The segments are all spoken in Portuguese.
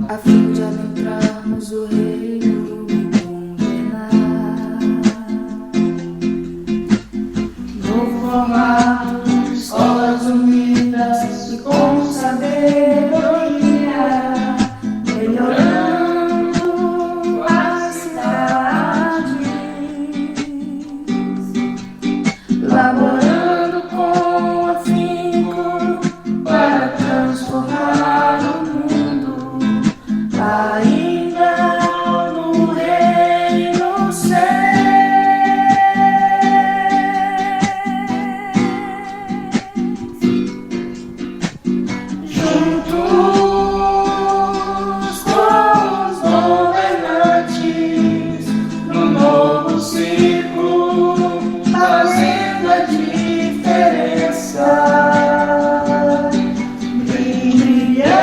a fim de adentrarmos o reino e condenar. Novo formato, escolas unidas e com sabedoria, melhorando as cidades, laborando com afinco para transformar o mundo, ainda no reino céu. Juntos com os governantes, no novo ciclo, fazendo a diferença, brilhando,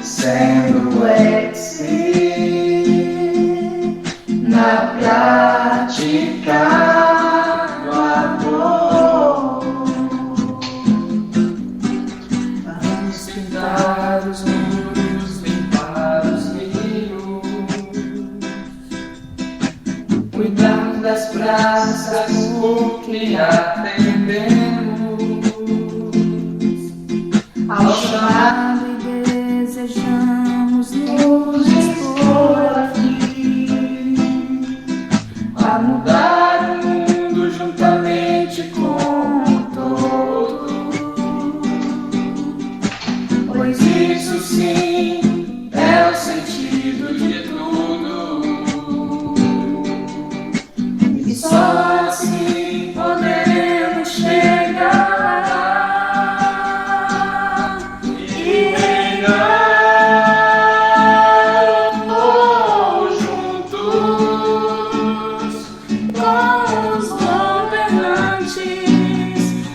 sendo na prática do amor. Vamos pintar os muros, limpar os rios, cuidar das praças, porque atendemos ao chamado e desejamos nos expor aqui a mudar o mundo juntamente com todos, pois isso sim é o sentido de tudo, e só assim poderemos chegar e reinar juntos com os governantes,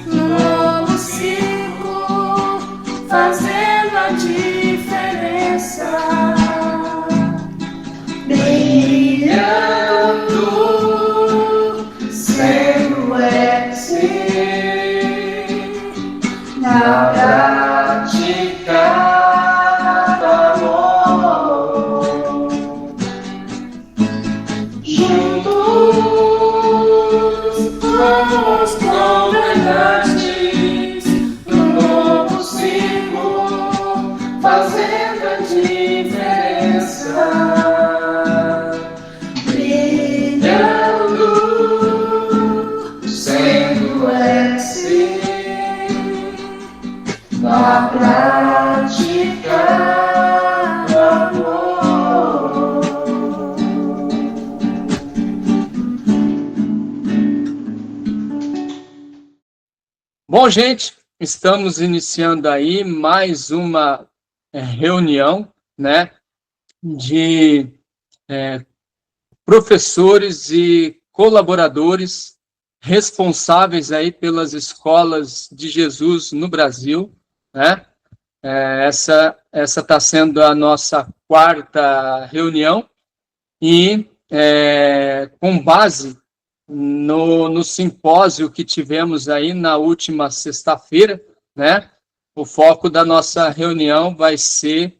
no novo ciclo, fazendo a diferença, brilhando, sendo na prática do amor. Juntos com os governantes, no novo ciclo, fazendo a diferença, brilhando, sendo na prática do amor. Bom, gente, estamos iniciando aí mais uma reunião, né, de professores e colaboradores responsáveis aí pelas escolas de Jesus no Brasil, né? Essa está sendo a nossa quarta reunião e com base no simpósio que tivemos aí na última sexta-feira, né? O foco da nossa reunião vai ser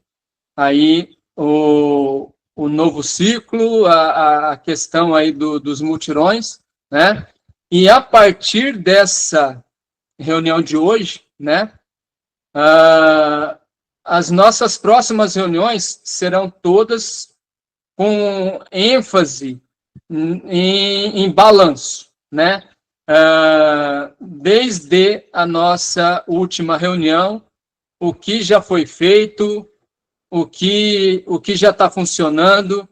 aí o novo ciclo, a questão aí dos mutirões, né? E a partir dessa reunião de hoje, né? As nossas próximas reuniões serão todas com ênfase em balanço, né? Desde a nossa última reunião, o que já foi feito, o que já está funcionando,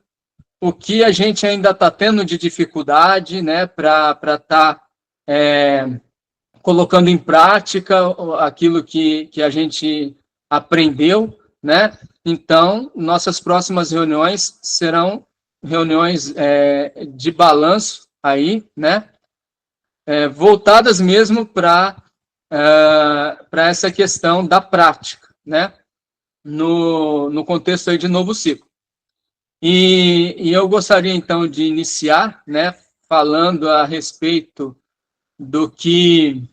o que a gente ainda está tendo de dificuldade, né, para estar colocando em prática aquilo que a gente aprendeu, né? Então, nossas próximas reuniões serão reuniões de balanço aí, né? Voltadas mesmo para essa questão da prática, né? No contexto aí de novo ciclo. E eu gostaria, então, de iniciar, né, falando a respeito do que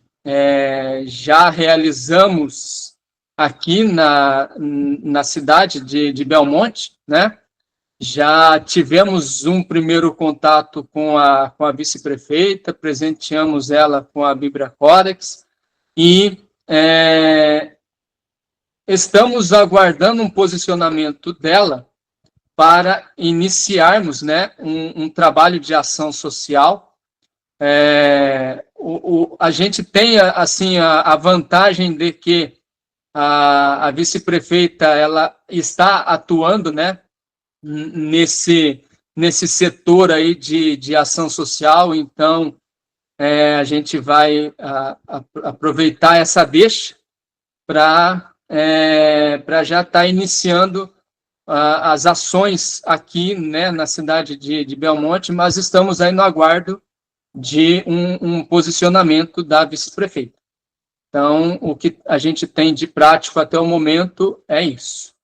já realizamos aqui na cidade de Belmonte, né? Já tivemos um primeiro contato com a vice-prefeita, presenteamos ela com a Bíblia Codex e estamos aguardando um posicionamento dela para iniciarmos, né, um trabalho de ação social. A gente tem assim a vantagem de que a vice-prefeita ela está atuando, né, nesse setor aí de ação social, então a gente vai aproveitar essa deixa para já estar iniciando as ações aqui, né, na cidade de Belmonte, mas estamos aí no aguardo de um posicionamento da vice-prefeita. Então, o que a gente tem de prático até o momento é isso.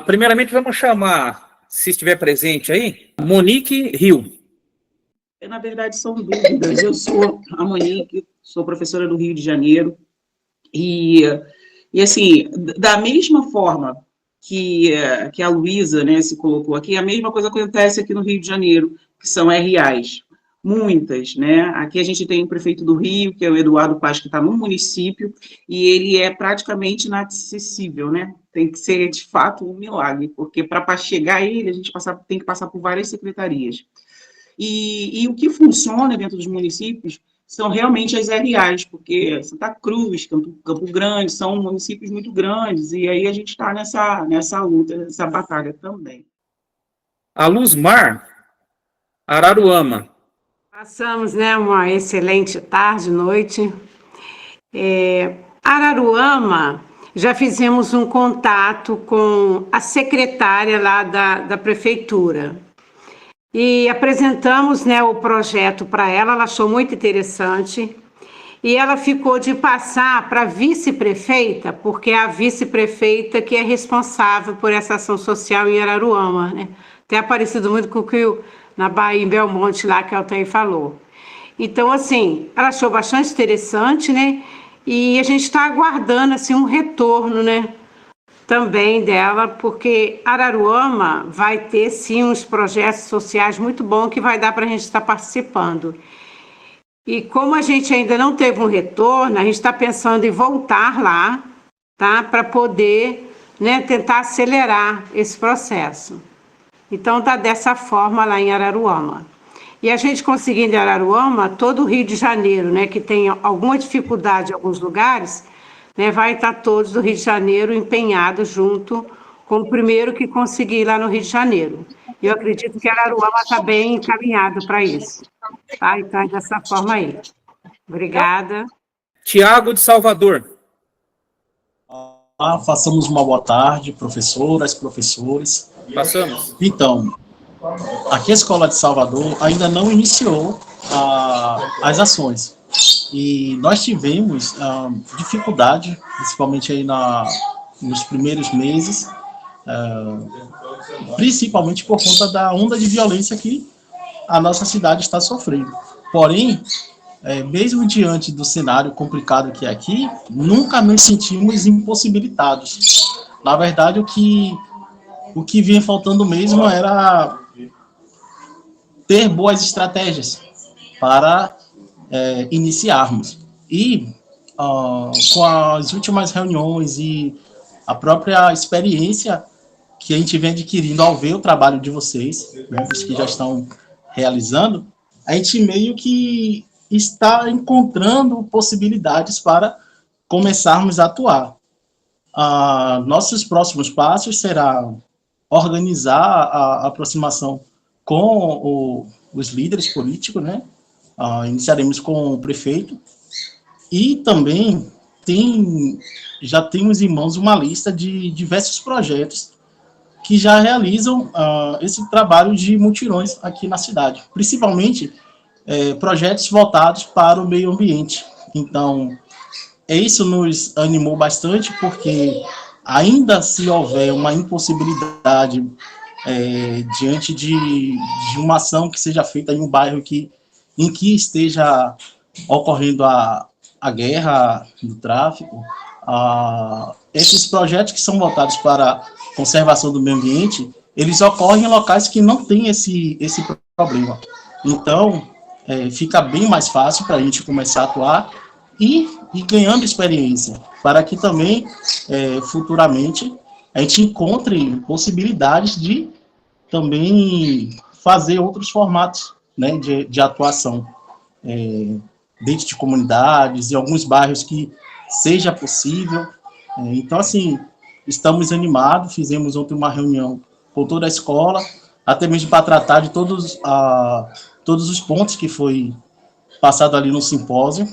Primeiramente, vamos chamar, se estiver presente aí, Monique Rio. Na verdade, são dúvidas. Eu sou a Monique, sou professora do Rio de Janeiro, e assim, da mesma forma que a Luísa, né, se colocou aqui, a mesma coisa acontece aqui no Rio de Janeiro, que são RAs. Muitas, né? Aqui a gente tem o prefeito do Rio, que é o Eduardo Paz, que está no município, e ele é praticamente inacessível, né? Tem que ser, de fato, um milagre, porque para chegar a ele, a gente tem que passar por várias secretarias. E o que funciona dentro dos municípios são realmente as RAs, porque Santa Cruz, Campo Grande, são municípios muito grandes, e aí a gente está nessa luta, nessa batalha também. A Luzmar Araruama. Passamos, né, uma excelente tarde, noite. Araruama, já fizemos um contato com a secretária lá da prefeitura e apresentamos, né, o projeto para ela, ela achou muito interessante e ela ficou de passar para a vice-prefeita, porque é a vice-prefeita que é responsável por essa ação social em Araruama, né? Tem aparecido muito com o que na Bahia, em Belmonte, lá que a Altair falou. Então, assim, ela achou bastante interessante, né? E a gente está aguardando, assim, um retorno, né? Também dela, porque Araruama vai ter, sim, uns projetos sociais muito bons que vai dar para a gente estar participando. E como a gente ainda não teve um retorno, a gente está pensando em voltar lá, tá? Para poder, né, tentar acelerar esse processo. Então, está dessa forma lá em Araruama. E a gente conseguindo em Araruama, todo o Rio de Janeiro, né, que tem alguma dificuldade em alguns lugares, né, vai estar todos do Rio de Janeiro empenhados junto com o primeiro que conseguir lá no Rio de Janeiro. Eu acredito que Araruama está bem encaminhado para isso. Tá? Então, é dessa forma aí. Obrigada. Tiago de Salvador. Façamos uma boa tarde, professoras, professores. Passamos. Então, aqui a Escola de Salvador ainda não iniciou as ações. E nós tivemos dificuldade, principalmente aí nos primeiros meses, principalmente por conta da onda de violência que a nossa cidade está sofrendo. Porém, mesmo diante do cenário complicado que é aqui, nunca nos sentimos impossibilitados. Na verdade, o que vinha faltando mesmo era ter boas estratégias para iniciarmos. E com as últimas reuniões e a própria experiência que a gente vem adquirindo ao ver o trabalho de vocês, né, os que já estão realizando, a gente meio que está encontrando possibilidades para começarmos a atuar. Nossos próximos passos será organizar a aproximação com os líderes políticos, né? Iniciaremos com o prefeito e também já temos em mãos uma lista de diversos projetos que já realizam esse trabalho de mutirões aqui na cidade, principalmente projetos voltados para o meio ambiente. Então, isso nos animou bastante, porque ainda se houver uma impossibilidade diante de uma ação que seja feita em um bairro em que esteja ocorrendo a guerra do tráfico, esses projetos que são voltados para a conservação do meio ambiente, eles ocorrem em locais que não tem esse problema. Então, fica bem mais fácil para a gente começar a atuar e ganhando experiência, para que também, futuramente, a gente encontre possibilidades de também fazer outros formatos, né, de atuação dentro de comunidades, em alguns bairros que seja possível. Então, assim, estamos animados, fizemos ontem uma reunião com toda a escola, até mesmo para tratar de todos os pontos que foi passado ali no simpósio.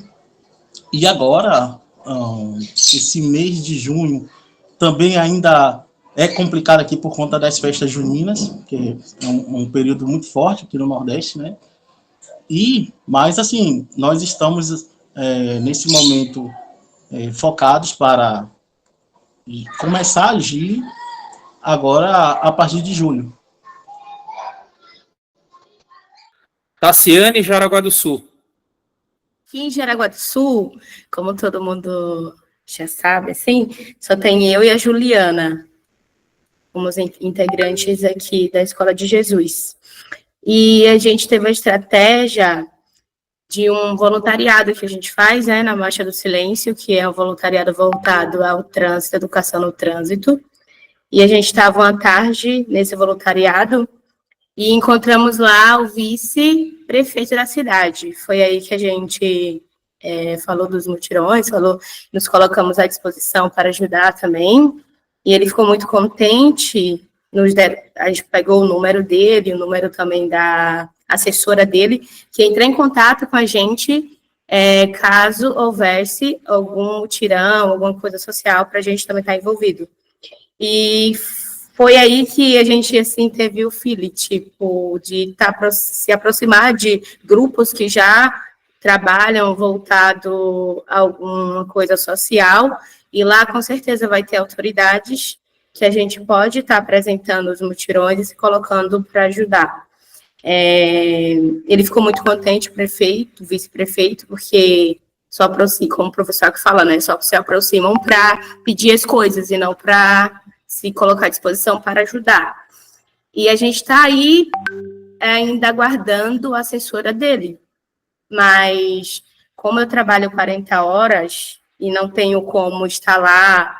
E agora, esse mês de junho, também ainda é complicado aqui por conta das festas juninas, que é um período muito forte aqui no Nordeste, né? Mas, assim, nós estamos, nesse momento, focados para começar a agir agora a partir de julho. Tassiane, Jaraguá do Sul. Aqui em Jaraguá do Sul, como todo mundo já sabe, assim, só tem eu e a Juliana, como os integrantes aqui da Escola de Jesus. E a gente teve a estratégia de um voluntariado que a gente faz, né, na Marcha do Silêncio, que é um voluntariado voltado ao trânsito, educação no trânsito. E a gente estava uma tarde nesse voluntariado e encontramos lá o vice-prefeito da cidade. Foi aí que a gente falou dos mutirões, nos colocamos à disposição para ajudar também. E ele ficou muito contente. A gente pegou o número dele, o número também da assessora dele, que entrou em contato com a gente caso houvesse algum mutirão, alguma coisa social para a gente também estar envolvido. E foi aí que a gente, assim, teve o feeling, tipo, de se aproximar de grupos que já trabalham voltado a alguma coisa social, e lá, com certeza, vai ter autoridades que a gente pode estar apresentando os mutirões e se colocando para ajudar. Ele ficou muito contente, prefeito, vice-prefeito, porque só aproximam, como o professor que fala, né, só se aproximam para pedir as coisas e não para se colocar à disposição para ajudar. E a gente está aí ainda aguardando a assessora dele. Mas, como eu trabalho 40 horas e não tenho como estar lá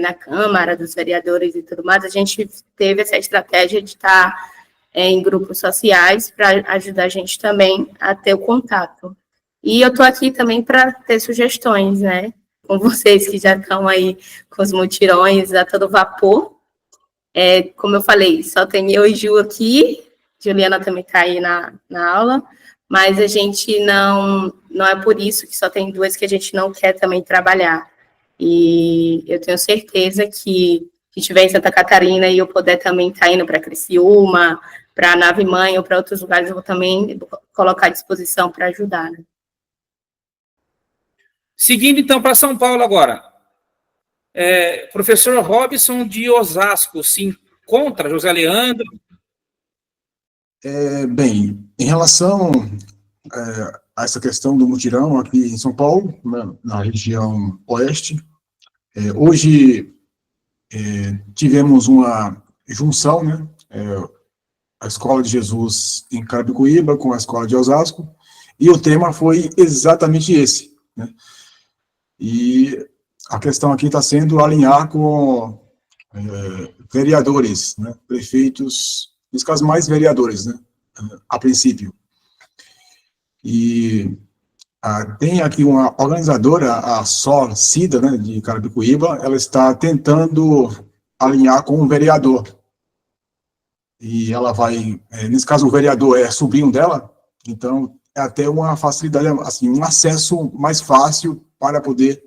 na Câmara dos Vereadores e tudo mais, a gente teve essa estratégia de estar em grupos sociais para ajudar a gente também a ter o contato. E eu estou aqui também para ter sugestões, né? Com vocês que já estão aí com os mutirões a todo vapor. Como eu falei, só tem eu e Ju aqui, Juliana também está aí na aula, mas a gente não é por isso que só tem duas que a gente não quer também trabalhar. E eu tenho certeza que se estiver em Santa Catarina e eu puder também estar indo para Criciúma, para a Nave Mãe ou para outros lugares, eu vou também colocar à disposição para ajudar, né? Seguindo, então, para São Paulo agora. Professor Robson de Osasco, se encontra, José Leandro? Bem, em relação a essa questão do mutirão aqui em São Paulo, na região oeste, hoje tivemos uma junção, né, a Escola de Jesus em Carapicuíba com a Escola de Osasco, e o tema foi exatamente esse, né? E a questão aqui está sendo alinhar com vereadores, né, prefeitos, nesse caso mais vereadores, né, a princípio. E tem aqui uma organizadora, a Sol Cida, né, de Carapicuíba, ela está tentando alinhar com o vereador. E ela vai, nesse caso o vereador é sobrinho dela, então é até uma facilidade, assim, um acesso mais fácil para poder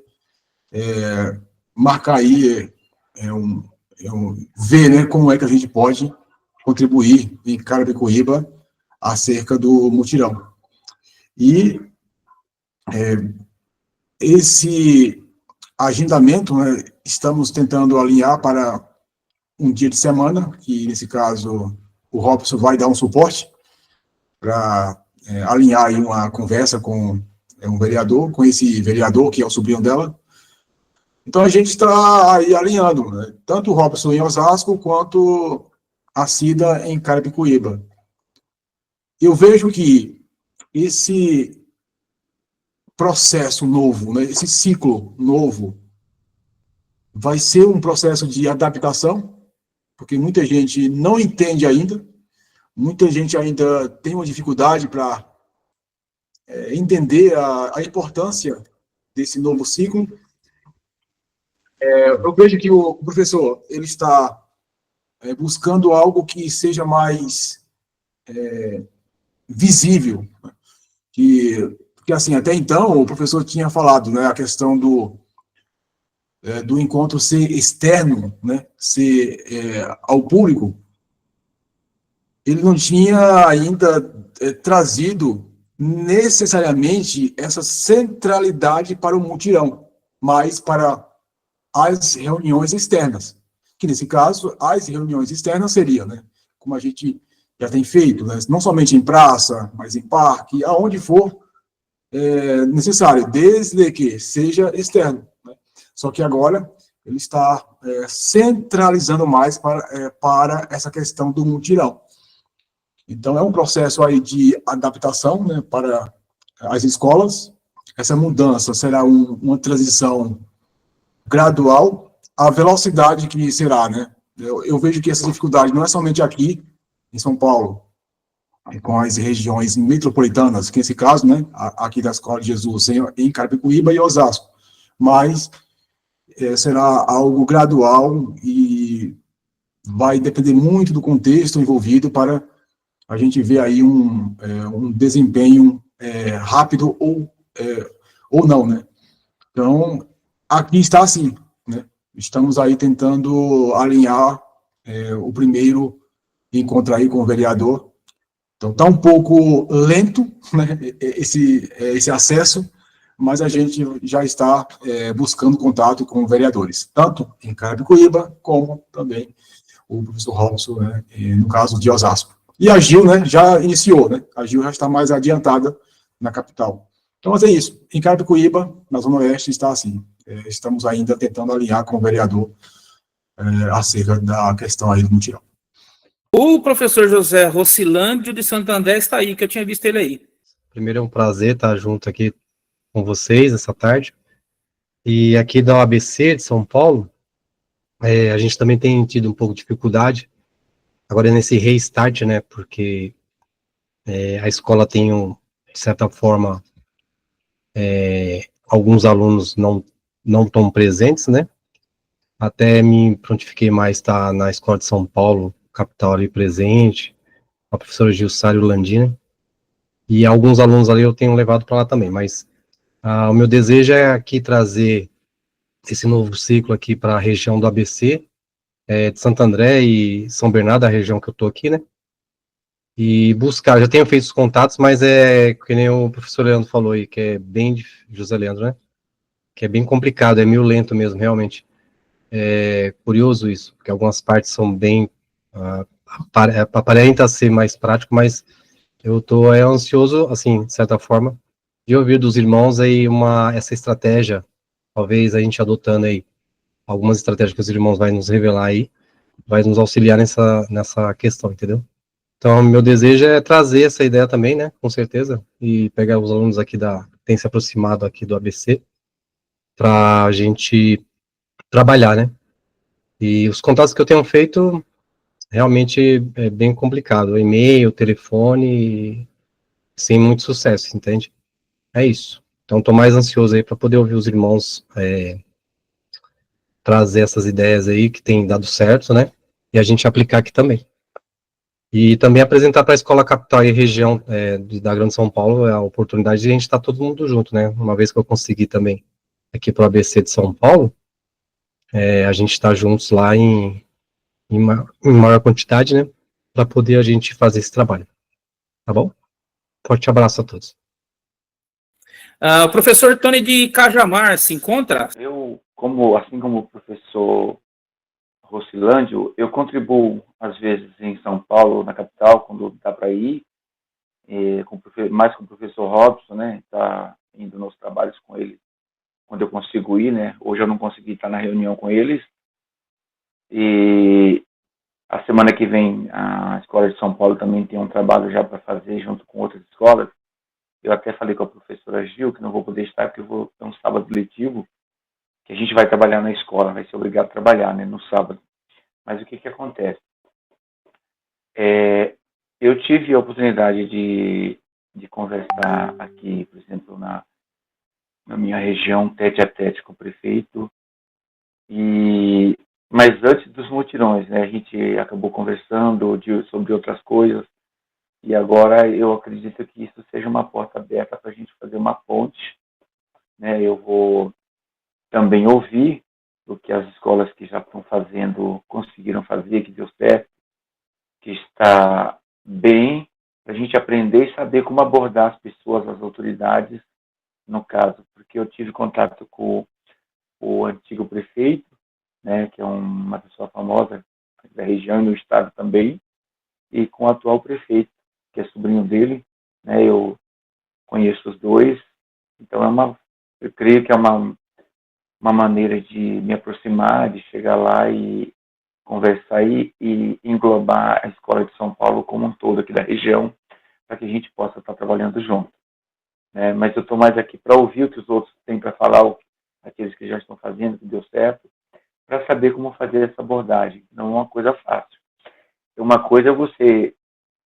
marcar aí, ver, né, como é que a gente pode contribuir em Carapicuíba acerca do mutirão. E esse agendamento, né, estamos tentando alinhar para um dia de semana, que nesse caso o Robson vai dar um suporte para alinhar aí uma conversa com um vereador, com esse vereador que é o sobrinho dela, Então, a gente está aí alinhando, né? Tanto o Robson em Osasco, quanto a Cida em Carapicuíba. Eu vejo que esse processo novo, né, esse ciclo novo, vai ser um processo de adaptação, porque muita gente não entende ainda, muita gente ainda tem uma dificuldade para entender a importância desse novo ciclo. Eu vejo que o professor ele está buscando algo que seja mais visível, que assim, até então o professor tinha falado, né, a questão do encontro ser externo, né, ser ao público. Ele não tinha ainda trazido necessariamente essa centralidade para o mutirão, mas para as reuniões externas, que nesse caso, as reuniões externas seriam, né, como a gente já tem feito, né, não somente em praça, mas em parque, aonde for necessário, desde que seja externo, né. Só que agora ele está centralizando mais para essa questão do mutirão. Então, é um processo aí de adaptação, né, para as escolas. Essa mudança será uma transição gradual. A velocidade que será, né? Eu vejo que essa dificuldade não é somente aqui, em São Paulo, com as regiões metropolitanas, que nesse caso, né, aqui da Escola de Jesus, em Carapicuíba e Osasco, mas será algo gradual e vai depender muito do contexto envolvido para a gente ver aí um desempenho rápido ou não, né? Então, aqui está assim, né? Estamos aí tentando alinhar o primeiro encontro aí com o vereador. Então, está um pouco lento, né, esse acesso, mas a gente já está buscando contato com vereadores, tanto em Carapicuíba, como também o professor Robson, né, no caso de Osasco. E a Gil, né, já iniciou, né? A Gil já está mais adiantada na capital. Então, mas é isso. Em Carapicuíba, na Zona Oeste, está assim. Estamos ainda tentando alinhar com o vereador acerca da questão aí do mutirão. O professor José Rocilândio de Santo André está aí, que eu tinha visto ele aí. Primeiro é um prazer estar junto aqui com vocês essa tarde. E aqui da OABC de São Paulo, a gente também tem tido um pouco de dificuldade agora nesse restart, né, porque a escola tem, de certa forma, alguns alunos não estão presentes, né, até me prontifiquei mais estar na Escola de São Paulo, capital ali presente, a professora Gilsário Landina, e alguns alunos ali eu tenho levado para lá também, mas o meu desejo é aqui trazer esse novo ciclo aqui para a região do ABC, de Santo André e São Bernardo, a região que eu estou aqui, né? E buscar, já tenho feito os contatos, mas que nem o professor Leandro falou aí, que é bem, José Leandro, né? Que é bem complicado, é meio lento mesmo, realmente. É curioso isso, porque algumas partes são bem, aparenta ser mais prático, mas eu estou ansioso, assim, de certa forma, de ouvir dos irmãos aí essa estratégia, talvez a gente adotando aí algumas estratégias que os irmãos vai nos revelar aí, vai nos auxiliar nessa questão, entendeu? Então, meu desejo é trazer essa ideia também, né, com certeza, e pegar os alunos aqui tem se aproximado aqui do ABC, para a gente trabalhar, né? E os contatos que eu tenho feito, realmente é bem complicado, e-mail, telefone, sem muito sucesso, entende? É isso. Então, estou mais ansioso aí para poder ouvir os irmãos trazer essas ideias aí que tem dado certo, né? E a gente aplicar aqui também. E também apresentar para a Escola Capital e região da Grande São Paulo a oportunidade de a gente estar todo mundo junto, né? Uma vez que eu consegui também aqui para o ABC de São Paulo, a gente está juntos lá em maior quantidade, né? Para poder a gente fazer esse trabalho. Tá bom? Forte abraço a todos. O professor Tony de Cajamar se encontra? Assim como o professor Rocilândio, eu contribuo, às vezes, em São Paulo, na capital, quando dá para ir, mais com o professor Robson, né, está indo nos trabalhos com ele quando eu consigo ir, né? Hoje eu não consegui estar na reunião com eles. E a semana que vem a Escola de São Paulo também tem um trabalho já para fazer junto com outras escolas. Eu até falei com a professora Gil que não vou poder estar porque eu vou ter um sábado letivo, que a gente vai trabalhar na escola, vai ser obrigado a trabalhar, né, no sábado. Mas o que acontece? Eu tive a oportunidade de conversar aqui, por exemplo, na minha região, tete a tete com o prefeito, mas antes dos mutirões, né, a gente acabou conversando sobre outras coisas, e agora eu acredito que isso seja uma porta aberta para a gente fazer uma ponte, né, eu vou também ouvir o que as escolas que já estão fazendo conseguiram fazer, que deu certo, que está bem, para a gente aprender e saber como abordar as pessoas, as autoridades, no caso, porque eu tive contato com o antigo prefeito, né, que é uma pessoa famosa da região e no estado também, e com o atual prefeito, que é sobrinho dele, né, eu conheço os dois, então eu creio que é uma maneira de me aproximar, de chegar lá e conversar e englobar a Escola de São Paulo como um todo aqui da região, para que a gente possa estar trabalhando junto. Né? Mas eu estou mais aqui para ouvir o que os outros têm para falar, aqueles que já estão fazendo, que deu certo, para saber como fazer essa abordagem. Não é uma coisa fácil. Uma coisa é você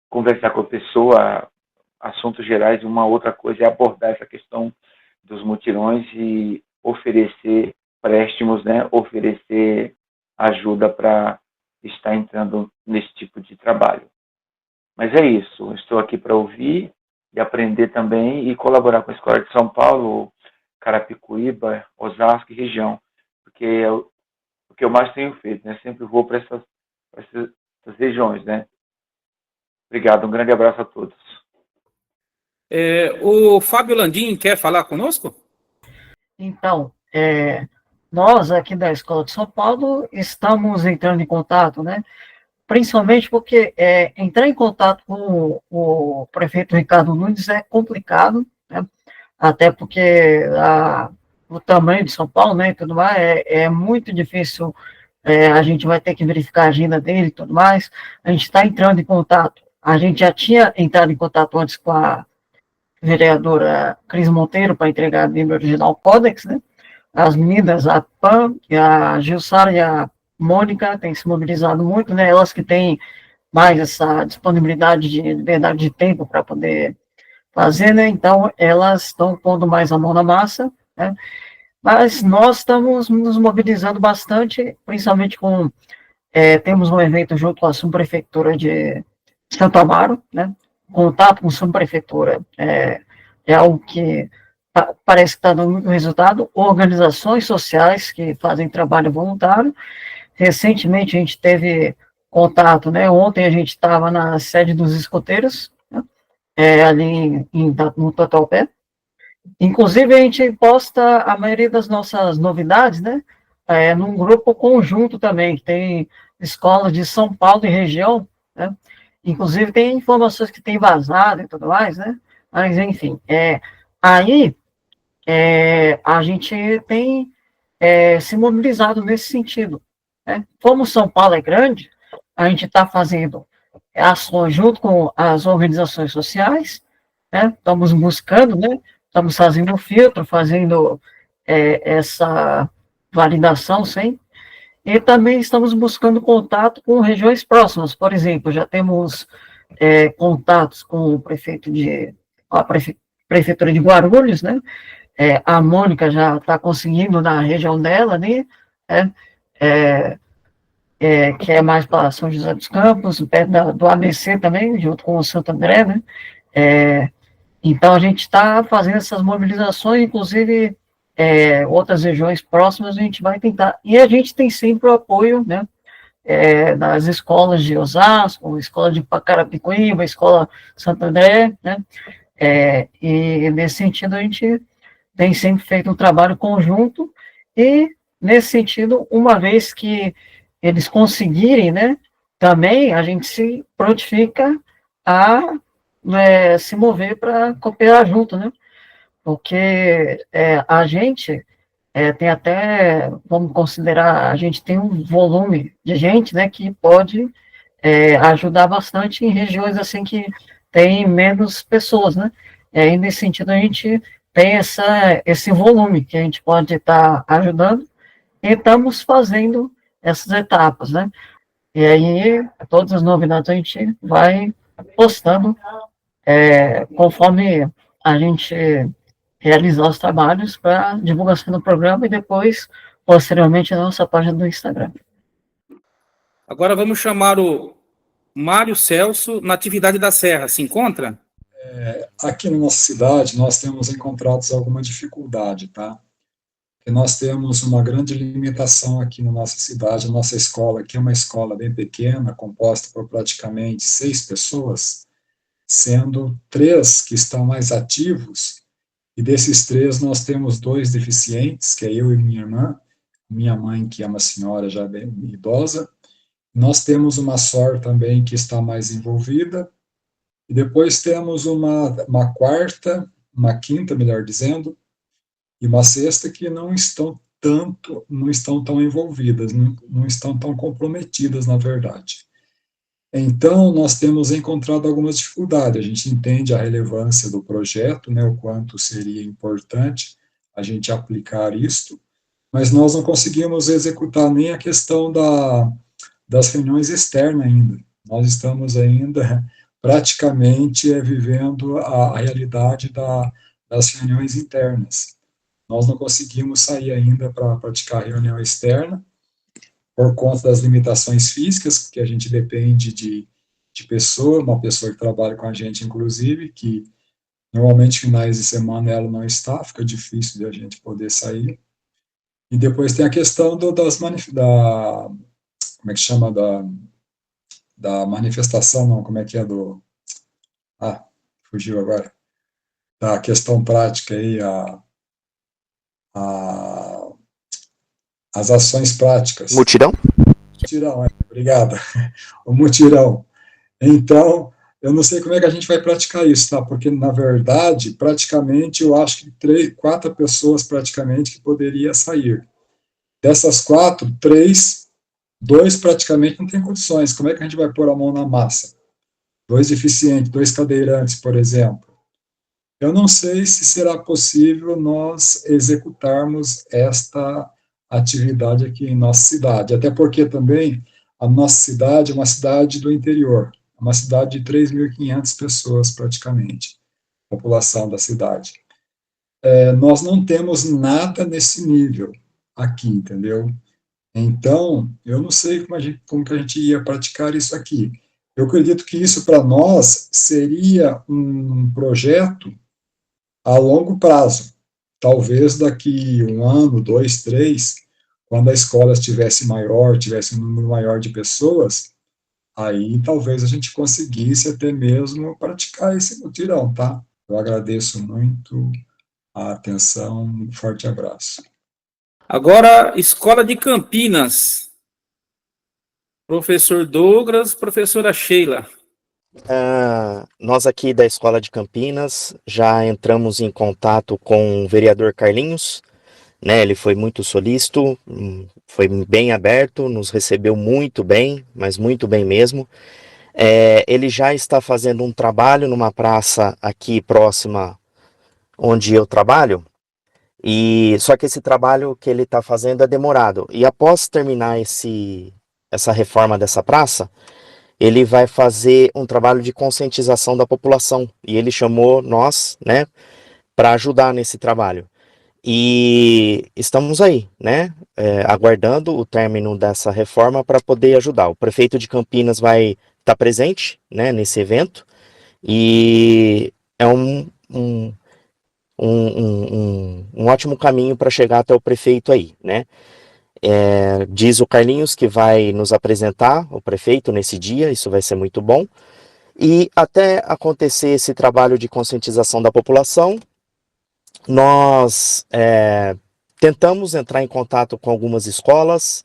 conversar com a pessoa, assuntos gerais, e uma outra coisa é abordar essa questão dos mutirões e oferecer préstimos, né? Oferecer ajuda para estar entrando nesse tipo de trabalho. Mas é isso, estou aqui para ouvir e aprender também e colaborar com a Escola de São Paulo, Carapicuíba, Osasco e região, porque é o que eu mais tenho feito, né? Sempre vou para essas regiões, né? Obrigado, um grande abraço a todos. O Fábio Landim quer falar conosco? Então, nós aqui da Escola de São Paulo estamos entrando em contato, né? Principalmente porque entrar em contato com o prefeito Ricardo Nunes é complicado, né? Até porque o tamanho de São Paulo, né, e tudo mais, é muito difícil, a gente vai ter que verificar a agenda dele e tudo mais. A gente está entrando em contato, a gente já tinha entrado em contato antes com a vereadora Cris Monteiro para entregar a Bíblia Original Codex, né? As meninas, a Pam, a Gilsara e a Mônica têm se mobilizado muito, né? Elas que têm mais essa disponibilidade de liberdade de tempo para poder fazer, né? Então, elas estão pondo mais a mão na massa, né? Mas nós estamos nos mobilizando bastante, principalmente temos um evento junto com a subprefeitura de Santo Amaro, né? Contato com a subprefeitura é algo que parece que está dando muito resultado. Organizações sociais que fazem trabalho voluntário. Recentemente a gente teve contato, né? Ontem a gente estava na sede dos escoteiros, né? Ali no Tatuapé. Inclusive a gente posta a maioria das nossas novidades, né? Num grupo conjunto também, que tem escolas de São Paulo e região, né? Inclusive tem informações que tem vazado e tudo mais, né? Mas enfim, aí a gente tem se mobilizado nesse sentido, né? Como São Paulo é grande, a gente está fazendo ações junto com as organizações sociais, né? Estamos buscando, né? Estamos fazendo filtro, fazendo essa validação, sim, e também estamos buscando contato com regiões próximas. Por exemplo, já temos contatos com o prefeitura de Guarulhos, né? A Mônica já está conseguindo na região dela, né? Que é mais para São José dos Campos, perto do ABC também, junto com o Santo André, né? Então, a gente está fazendo essas mobilizações, inclusive outras regiões próximas, a gente vai tentar. E a gente tem sempre o apoio, né? Das escolas de Osasco, escola de Carapicuíba, escola Santo André, né? E nesse sentido a gente tem sempre feito um trabalho conjunto e nesse sentido, uma vez que eles conseguirem, né, também a gente se prontifica a se mover para cooperar junto, né? Porque a gente tem até, vamos considerar, a gente tem um volume de gente, né, que pode ajudar bastante em regiões assim que tem menos pessoas, né? E aí, nesse sentido, a gente tem esse volume que a gente pode estar ajudando e estamos fazendo essas etapas, né? E aí, todas as novidades a gente vai postando conforme a gente realizar os trabalhos para divulgação do programa e depois, posteriormente, na nossa página do Instagram. Agora vamos chamar o Mário Celso, Natividade da Serra. Se encontra? Aqui na nossa cidade, nós temos encontrado alguma dificuldade, tá? Porque nós temos uma grande limitação aqui na nossa cidade. A nossa escola aqui é uma escola bem pequena, composta por praticamente 6 pessoas, sendo 3 que estão mais ativos, e desses 3 nós temos 2 deficientes, que é eu e minha irmã, minha mãe, que é uma senhora já bem idosa. Nós temos uma SOR também que está mais envolvida, e depois temos uma quarta, uma quinta, melhor dizendo, e uma sexta que não estão tão envolvidas, não estão tão comprometidas, na verdade. Então, nós temos encontrado algumas dificuldades. A gente entende a relevância do projeto, né, o quanto seria importante a gente aplicar isto, mas nós não conseguimos executar nem a questão das reuniões externas ainda. Nós estamos ainda praticamente vivendo a realidade das reuniões internas. Nós não conseguimos sair ainda para praticar reunião externa, por conta das limitações físicas, porque a gente depende de pessoa, uma pessoa que trabalha com a gente, inclusive, que normalmente finais de semana ela não está, fica difícil de a gente poder sair. E depois tem a questão como é que chama, da manifestação, não, como é que é fugiu agora, da questão prática aí, as ações práticas. Mutirão? Mutirão, obrigado. O mutirão. Então, eu não sei como é que a gente vai praticar isso, tá? Porque, na verdade, praticamente, eu acho que 4 pessoas, praticamente, que poderia sair. Dessas 4, 2 praticamente não tem condições. Como é que a gente vai pôr a mão na massa? 2 deficientes, 2 cadeirantes, por exemplo. Eu não sei se será possível nós executarmos esta atividade aqui em nossa cidade, até porque também a nossa cidade é uma cidade do interior, uma cidade de 3.500 pessoas praticamente, população da cidade. Nós não temos nada nesse nível aqui, entendeu? Então, eu não sei como que a gente ia praticar isso aqui. Eu acredito que isso para nós seria um projeto a longo prazo, talvez daqui 1 ano, 2, 3, quando a escola estivesse maior, tivesse um número maior de pessoas, aí talvez a gente conseguisse até mesmo praticar esse mutirão, tá? Eu agradeço muito a atenção, um forte abraço. Agora, Escola de Campinas. Professor Douglas, professora Sheila. Nós aqui da Escola de Campinas já entramos em contato com o vereador Carlinhos, né? Ele foi muito solícito, foi bem aberto, nos recebeu muito bem, mas muito bem mesmo. Ele já está fazendo um trabalho numa praça aqui próxima onde eu trabalho, só que esse trabalho que ele está fazendo é demorado. E após terminar essa reforma dessa praça, ele vai fazer um trabalho de conscientização da população, e ele chamou nós, né, para ajudar nesse trabalho. E estamos aí, né, aguardando o término dessa reforma para poder ajudar. O prefeito de Campinas vai estar presente, né, nesse evento, e é um ótimo caminho para chegar até o prefeito aí, né. Diz o Carlinhos que vai nos apresentar o prefeito nesse dia, isso vai ser muito bom. E até acontecer esse trabalho de conscientização da população, nós tentamos entrar em contato com algumas escolas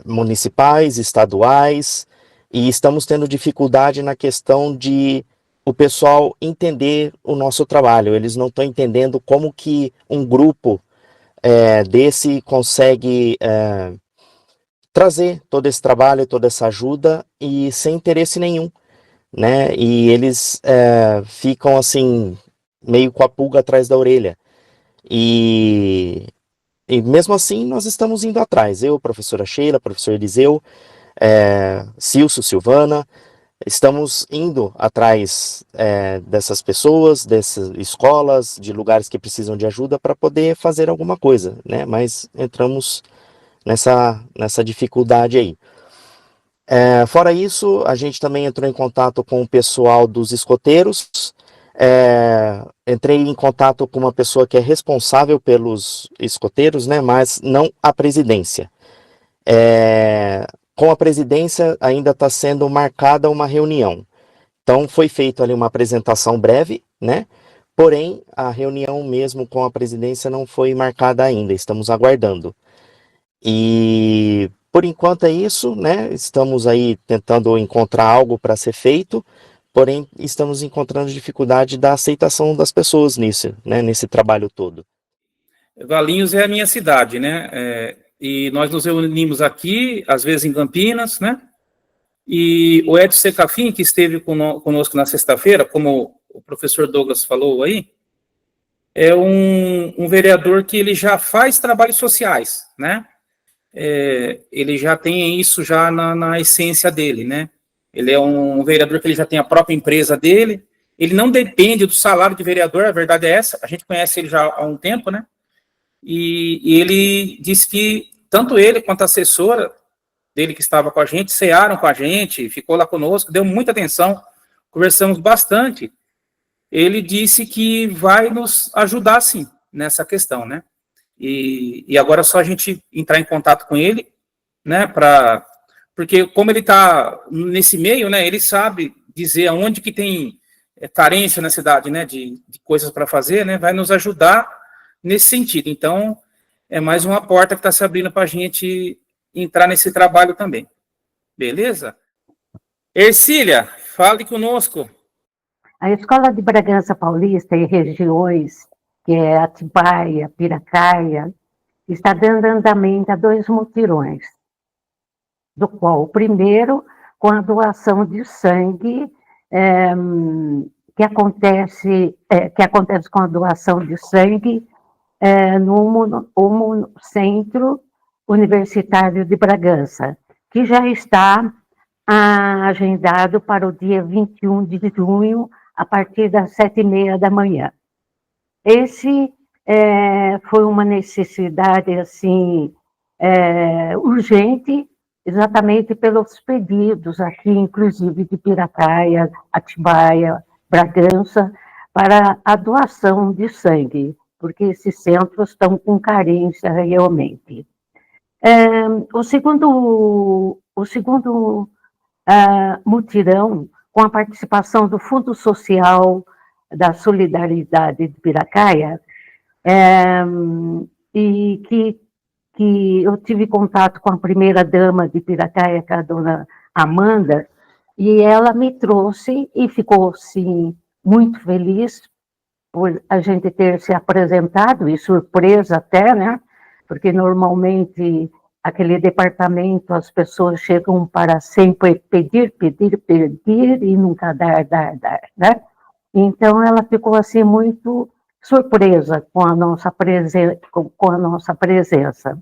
municipais, estaduais, e estamos tendo dificuldade na questão de o pessoal entender o nosso trabalho. Eles não estão entendendo como que um grupo desse consegue trazer todo esse trabalho, toda essa ajuda e sem interesse nenhum, né? E eles ficam assim, meio com a pulga atrás da orelha. E mesmo assim nós estamos indo atrás. Eu, professora Sheila, professor Eliseu, Cilso, Silvana, estamos indo atrás dessas pessoas, dessas escolas, de lugares que precisam de ajuda para poder fazer alguma coisa, né? Mas entramos nessa dificuldade aí. Fora isso, a gente também entrou em contato com o pessoal dos escoteiros. Entrei em contato com uma pessoa que é responsável pelos escoteiros, né? Mas não a presidência. Com a presidência ainda está sendo marcada uma reunião. Então foi feita ali uma apresentação breve, né? Porém, a reunião mesmo com a presidência não foi marcada ainda, estamos aguardando. E por enquanto é isso, né? Estamos aí tentando encontrar algo para ser feito, porém estamos encontrando dificuldade da aceitação das pessoas nisso, né? Nesse trabalho todo. Valinhos é a minha cidade, né? E nós nos reunimos aqui, às vezes em Campinas, né? E o Edson Secafim, que esteve conosco na sexta-feira, como o professor Douglas falou aí, é um vereador que ele já faz trabalhos sociais, né? Ele já tem isso já na essência dele, né? Ele é um vereador que ele já tem a própria empresa dele, ele não depende do salário de vereador, a verdade é essa, a gente conhece ele já há um tempo, né? E ele disse que tanto ele quanto a assessora dele que estava com a gente, cearam com a gente, ficou lá conosco, deu muita atenção, conversamos bastante. Ele disse que vai nos ajudar, sim, nessa questão, né? E agora é só a gente entrar em contato com ele, né? Porque como ele está nesse meio, né? Ele sabe dizer aonde que tem carência na cidade, né? De coisas para fazer, né? Vai nos ajudar nesse sentido. Então, é mais uma porta que está se abrindo para a gente entrar nesse trabalho também. Beleza? Ercília, fale conosco. A Escola de Bragança Paulista e regiões, que é Atibaia, Piracaia, está dando andamento a 2 mutirões, do qual o primeiro com a doação de sangue, que acontece com a doação de sangue no Centro Universitário de Bragança, que já está agendado para o dia 21 de junho, a partir das 7h30 da manhã. Esse foi uma necessidade, assim, urgente, exatamente pelos pedidos aqui, inclusive de Piracaia, Atibaia, Bragança, para a doação de sangue, porque esses centros estão com carência realmente. O segundo mutirão, com a participação do Fundo Social da Solidariedade de Piracaia, e que eu tive contato com a primeira-dama de Piracaia, que é a dona Amanda, e ela me trouxe e ficou, sim, muito feliz por a gente ter se apresentado, e surpresa até, né? Porque normalmente aquele departamento, as pessoas chegam para sempre pedir, e nunca dar, né? Então, ela ficou, assim, muito surpresa com a nossa presença.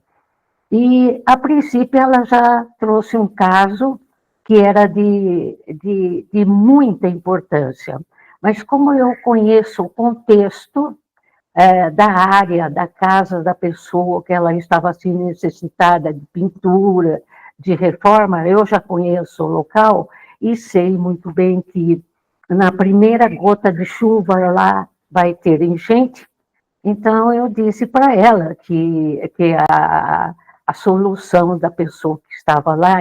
E, a princípio, ela já trouxe um caso que era de muita importância. Mas, como eu conheço o contexto da área, da casa da pessoa, que ela estava assim necessitada de pintura, de reforma, eu já conheço o local e sei muito bem que na primeira gota de chuva lá vai ter enchente. Então eu disse para ela que a solução da pessoa que estava lá,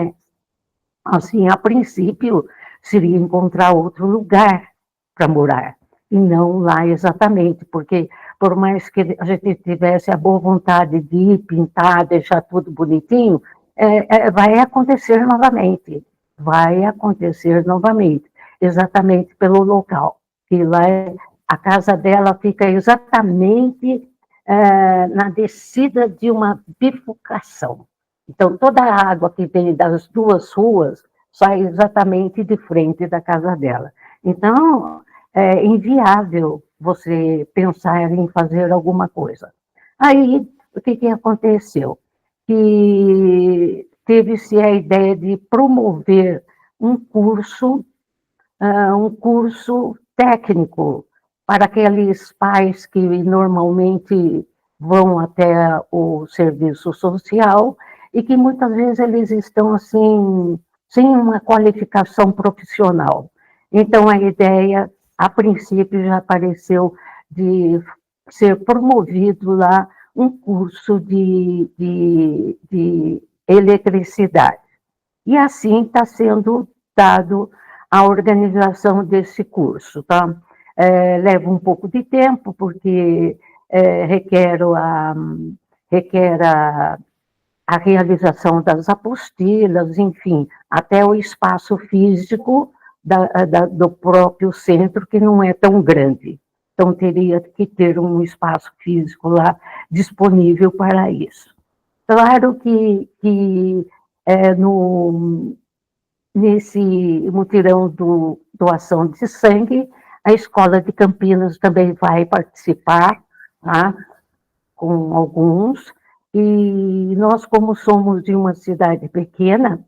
assim, a princípio, seria encontrar outro lugar para morar, e não lá exatamente, porque por mais que a gente tivesse a boa vontade de ir pintar, deixar tudo bonitinho, vai acontecer novamente, exatamente pelo local, que lá a casa dela fica exatamente na descida de uma bifurcação. Então, toda a água que vem das duas ruas sai exatamente de frente da casa dela. Então, é inviável você pensar em fazer alguma coisa. Aí, o que aconteceu? Que teve-se a ideia de promover um curso técnico para aqueles pais que normalmente vão até o serviço social e que muitas vezes eles estão assim, sem uma qualificação profissional. Então, a ideia, a princípio, já apareceu de ser promovido lá um curso de eletricidade. E assim está sendo dado a organização desse curso, tá? Leva um pouco de tempo, porque requer a realização das apostilas, enfim, até o espaço físico do próprio centro, que não é tão grande. Então, teria que ter um espaço físico lá disponível para isso. Claro que nesse mutirão doação de sangue, a Escola de Campinas também vai participar, tá? Com alguns, e nós, como somos de uma cidade pequena,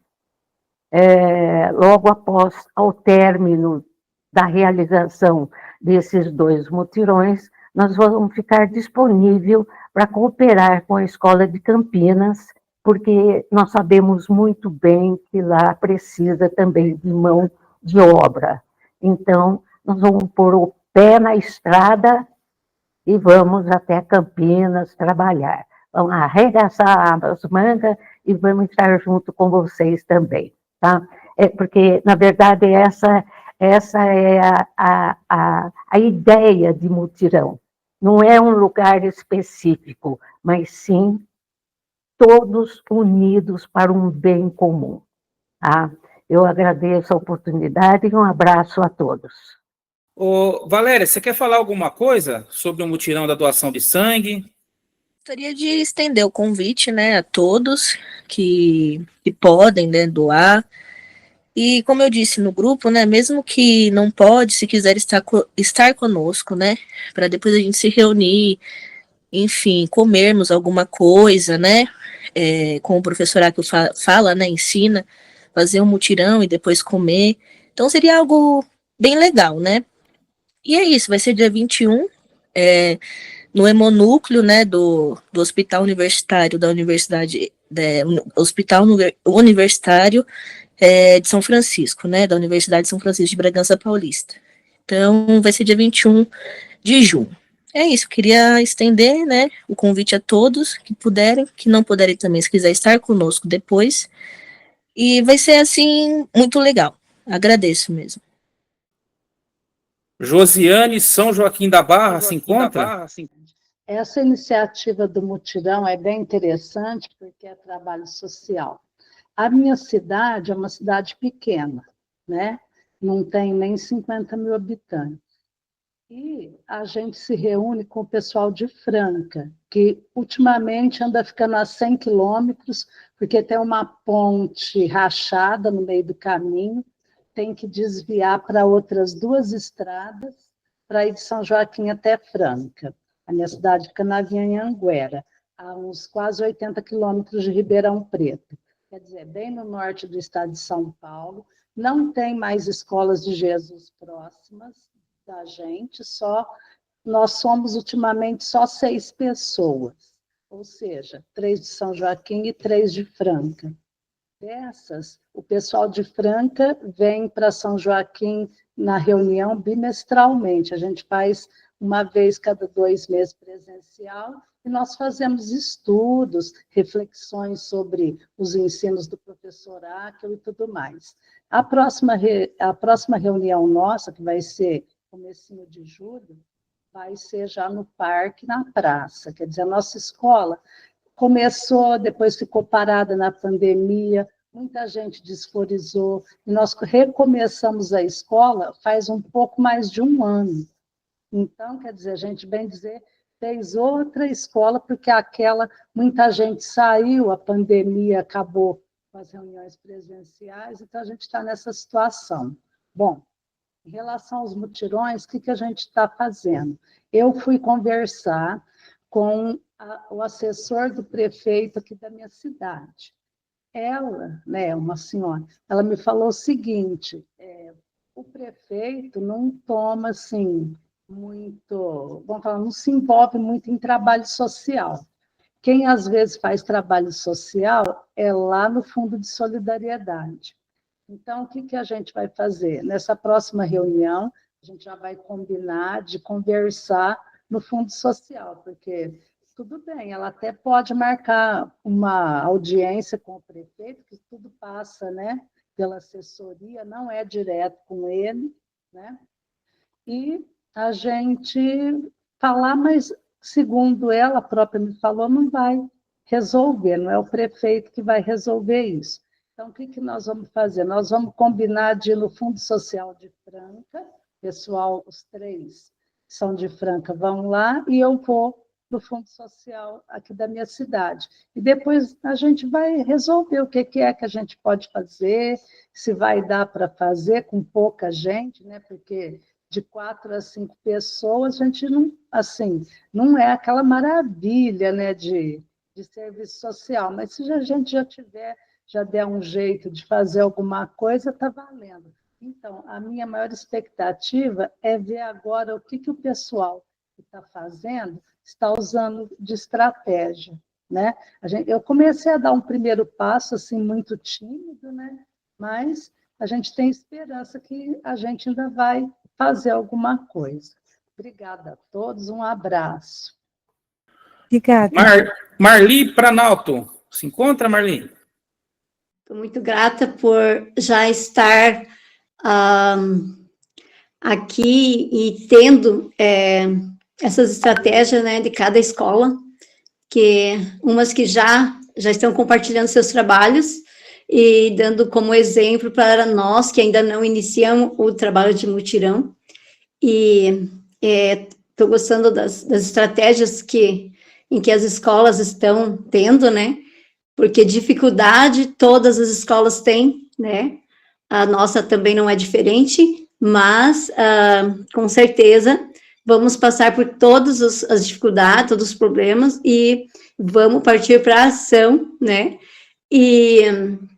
logo após ao término da realização desses 2 mutirões, nós vamos ficar disponível para cooperar com a Escola de Campinas, porque nós sabemos muito bem que lá precisa também de mão de obra. Então, nós vamos pôr o pé na estrada e vamos até Campinas trabalhar. Vamos arregaçar as mangas e vamos estar junto com vocês também, tá? Porque, na verdade, essa é a ideia de mutirão. Não é um lugar específico, mas sim todos unidos para um bem comum, tá? Eu agradeço a oportunidade e um abraço a todos. Ô, Valéria, você quer falar alguma coisa sobre o mutirão da doação de sangue? Gostaria de estender o convite, né, a todos que podem, né, doar. E como eu disse no grupo, né, mesmo que não pode, se quiser estar conosco, né, para depois a gente se reunir, enfim, comermos alguma coisa, né, como o professor Akio fala, né, ensina, fazer um mutirão e depois comer. Então seria algo bem legal, né. E é isso, vai ser dia 21, no hemonúcleo, né, do Hospital Universitário da Universidade, Hospital Universitário de São Francisco, né, da Universidade de São Francisco de Bragança Paulista. Então, vai ser dia 21 de junho. É isso, queria estender, né, o convite a todos que puderem, que não puderem também, se quiser estar conosco depois. E vai ser, assim, muito legal. Agradeço mesmo. Josiane, São Joaquim da Barra, se encontra? Essa iniciativa do mutirão é bem interessante, porque é trabalho social. A minha cidade é uma cidade pequena, né? Não tem nem 50 mil habitantes. E a gente se reúne com o pessoal de Franca, que ultimamente anda ficando a 100 quilômetros, porque tem uma ponte rachada no meio do caminho, tem que desviar para outras 2 estradas para ir de São Joaquim até Franca. A minha cidade fica na Anhanguera, a uns quase 80 quilômetros de Ribeirão Preto. Quer dizer, bem no norte do estado de São Paulo, não tem mais escolas de Jesus próximas da gente, nós somos ultimamente só 6 pessoas, ou seja, 3 de São Joaquim e 3 de Franca. Dessas, o pessoal de Franca vem para São Joaquim na reunião bimestralmente, a gente faz uma vez cada 2 meses presencial, e nós fazemos estudos, reflexões sobre os ensinos do professor Akio e tudo mais. A próxima reunião nossa, que vai ser comecinho de julho, vai ser já no parque, na praça. Quer dizer, a nossa escola começou, depois ficou parada na pandemia, muita gente desforizou, e nós recomeçamos a escola faz um pouco mais de 1 ano. Então, quer dizer, a gente bem dizer, fez outra escola, porque aquela, muita gente saiu, a pandemia acabou com as reuniões presenciais, então a gente está nessa situação. Bom, em relação aos mutirões, o que a gente está fazendo? Eu fui conversar com o assessor do prefeito aqui da minha cidade. Ela, né, uma senhora, ela me falou o seguinte, o prefeito não toma, assim, muito, vamos falar, não se envolve muito em trabalho social. Quem, às vezes, faz trabalho social é lá no Fundo de Solidariedade. Então, o que a gente vai fazer? Nessa próxima reunião, a gente já vai combinar de conversar no Fundo Social, porque tudo bem, ela até pode marcar uma audiência com o prefeito, que tudo passa, né, pela assessoria, não é direto com ele, né? E a gente falar, mas, segundo ela, a própria me falou, não vai resolver, não é o prefeito que vai resolver isso. Então, o que nós vamos fazer? Nós vamos combinar de ir no Fundo Social de Franca, pessoal, os 3 que são de Franca vão lá, e eu vou no Fundo Social aqui da minha cidade. E depois a gente vai resolver o que é que a gente pode fazer, se vai dar para fazer com pouca gente, né? Porque de 4 a 5 pessoas, a gente não, assim, não é aquela maravilha, né, de serviço social, mas se a gente já der um jeito de fazer alguma coisa, está valendo. Então, a minha maior expectativa é ver agora o que o pessoal que está fazendo está usando de estratégia, né? Eu comecei a dar um primeiro passo, assim, muito tímido, né? Mas a gente tem esperança que a gente ainda vai fazer alguma coisa. Obrigada a todos, um abraço. Obrigada. Marli Pranalto. Se encontra, Marli? Estou muito grata por já estar aqui e tendo essas estratégias, né, de cada escola, que umas que já estão compartilhando seus trabalhos e dando como exemplo para nós que ainda não iniciamos o trabalho de mutirão. E estou gostando das estratégias em que as escolas estão tendo, né? Porque dificuldade todas as escolas têm, né? A nossa também não é diferente, mas com certeza vamos passar por todas as dificuldades, todos os problemas e vamos partir para a ação, né? E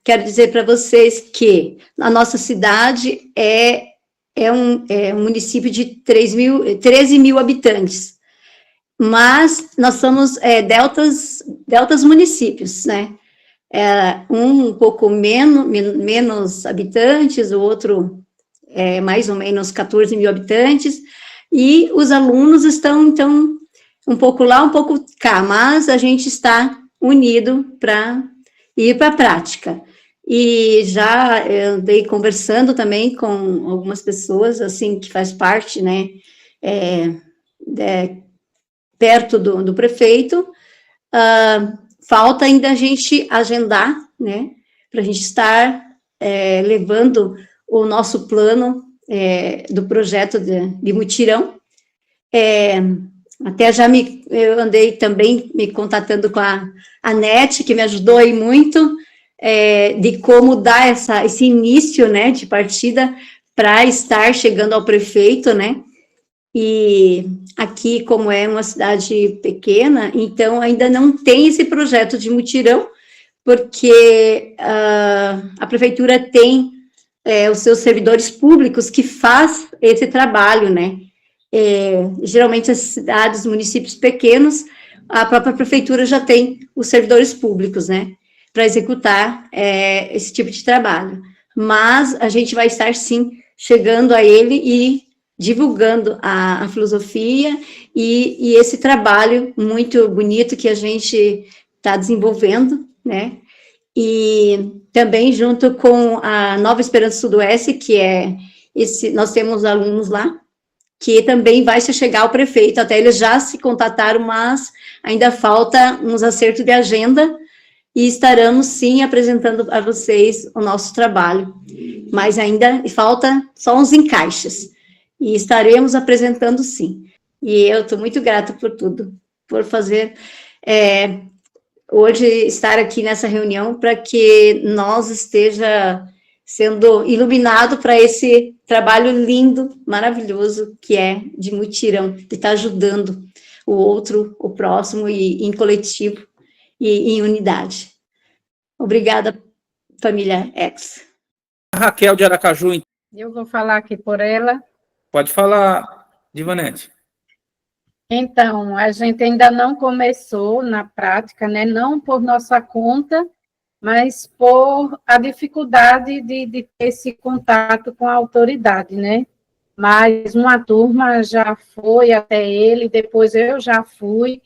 quero dizer para vocês que a nossa cidade é um município de 13 mil habitantes, mas nós somos deltas municípios, né? Um pouco menos habitantes, o outro mais ou menos 14 mil habitantes, e os alunos estão, então, um pouco lá, um pouco cá, mas a gente está unido para ir para a prática. E já andei conversando também com algumas pessoas, assim, que faz parte, né, perto do prefeito. Falta ainda a gente agendar, né, para a gente estar levando o nosso plano do projeto de mutirão. Até eu andei também me contatando com a NET, que me ajudou aí muito, de como dar esse início, né, de partida para estar chegando ao prefeito, né, e aqui, como é uma cidade pequena, então ainda não tem esse projeto de mutirão, porque a prefeitura tem os seus servidores públicos que faz esse trabalho, né, geralmente as cidades, municípios pequenos, a própria prefeitura já tem os servidores públicos, né, para executar esse tipo de trabalho. Mas a gente vai estar, sim, chegando a ele e divulgando a filosofia e esse trabalho muito bonito que a gente está desenvolvendo, né, e também junto com a Nova Esperança Sudoeste, que nós temos alunos lá, que também vai se chegar ao prefeito, até eles já se contataram, mas ainda falta uns acertos de agenda, e estaremos, sim, apresentando a vocês o nosso trabalho, mas ainda falta só uns encaixes, e estaremos apresentando, sim. E eu estou muito grata por tudo, por fazer hoje estar aqui nessa reunião para que nós esteja sendo iluminado para esse trabalho lindo, maravilhoso que é de mutirão, de estar ajudando o outro, o próximo, e em coletivo e em unidade. Obrigada, família X. Raquel de Aracaju, Eu vou falar aqui por ela. pode falar, Divanete. Então, a gente ainda não começou na prática, né? Não por nossa conta, mas por a dificuldade de ter esse contato com a autoridade, né? Mas uma turma já foi até ele, depois eu já fui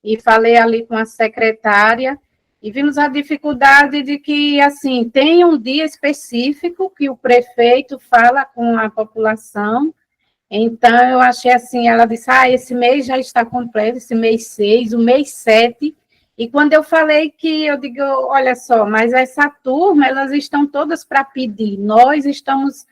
e falei ali com a secretária e vimos a dificuldade de que, assim, tem um dia específico que o prefeito fala com a população. Então, eu achei assim, ela disse, esse mês já está completo, esse mês 6, o mês 7, e quando eu falei que, eu digo, olha só, mas essa turma, elas estão todas para pedir, nós estamos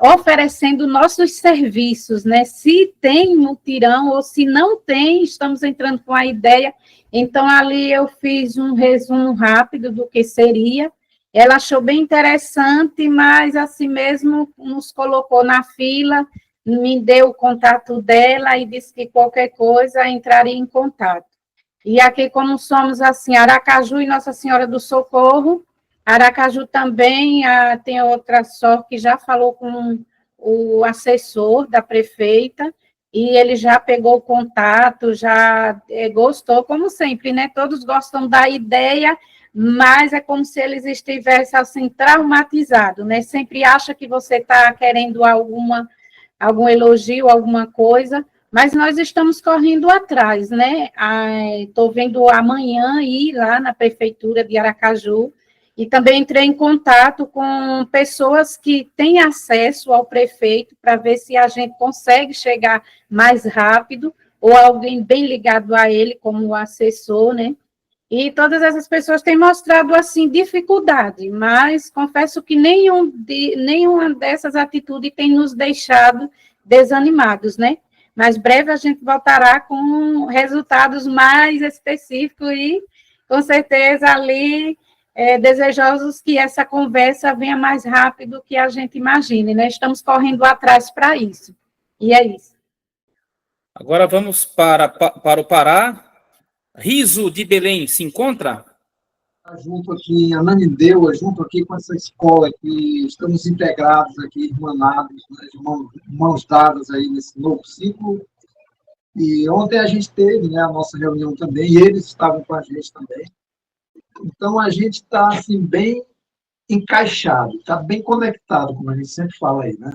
oferecendo nossos serviços, né, se tem mutirão ou se não tem, estamos entrando com a ideia, então ali eu fiz um resumo rápido do que seria, ela achou bem interessante, mas assim mesmo nos colocou na fila, me deu o contato dela e disse que qualquer coisa entraria em contato. E aqui, como somos assim, Aracaju e Nossa Senhora do Socorro, Aracaju também tem outra só que já falou com o assessor da prefeita, e ele já pegou o contato, já gostou, como sempre, né? Todos gostam da ideia, mas é como se eles estivessem assim, traumatizados, né? Sempre acha que você está querendo algum elogio, alguma coisa, mas nós estamos correndo atrás, né? Estou vendo amanhã ir lá na prefeitura de Aracaju, e também entrei em contato com pessoas que têm acesso ao prefeito para ver se a gente consegue chegar mais rápido, ou alguém bem ligado a ele, como o assessor, né? E todas essas pessoas têm mostrado, assim, dificuldade, mas confesso que nenhuma dessas atitudes tem nos deixado desanimados, né? Mas breve a gente voltará com resultados mais específicos e, com certeza, ali, desejosos que essa conversa venha mais rápido que a gente imagine, né? Estamos correndo atrás para isso. E é isso. Agora vamos para o Pará. Riso de Belém se encontra? Junto aqui em Ananindeua, junto aqui com essa escola que estamos integrados aqui, irmanados, né, de mãos dadas aí nesse novo ciclo. E ontem a gente teve, né, a nossa reunião também, e eles estavam com a gente também. Então a gente está assim bem encaixado, está bem conectado, como a gente sempre fala aí, né?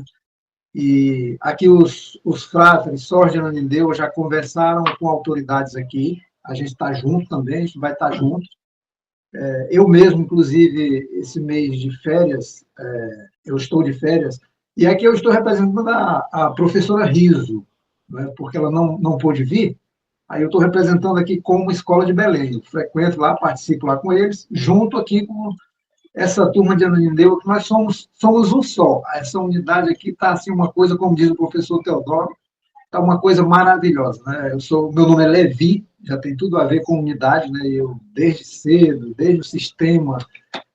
E aqui os fráteres, Sós de Ananindeua, já conversaram com autoridades aqui. A gente está junto também, a gente vai estar junto. Eu mesmo, inclusive, esse mês de férias, eu estou de férias, e aqui eu estou representando a professora Riso, né, porque ela não pôde vir, aí eu estou representando aqui como Escola de Belém. Eu frequento lá, participo lá com eles, junto aqui com essa turma de Ananindeua, que nós somos um só. Essa unidade aqui está assim, uma coisa, como diz o professor Teodoro, está uma coisa maravilhosa, né? Meu nome é Levi, já tem tudo a ver com unidade, né? Eu, desde cedo, desde o sistema,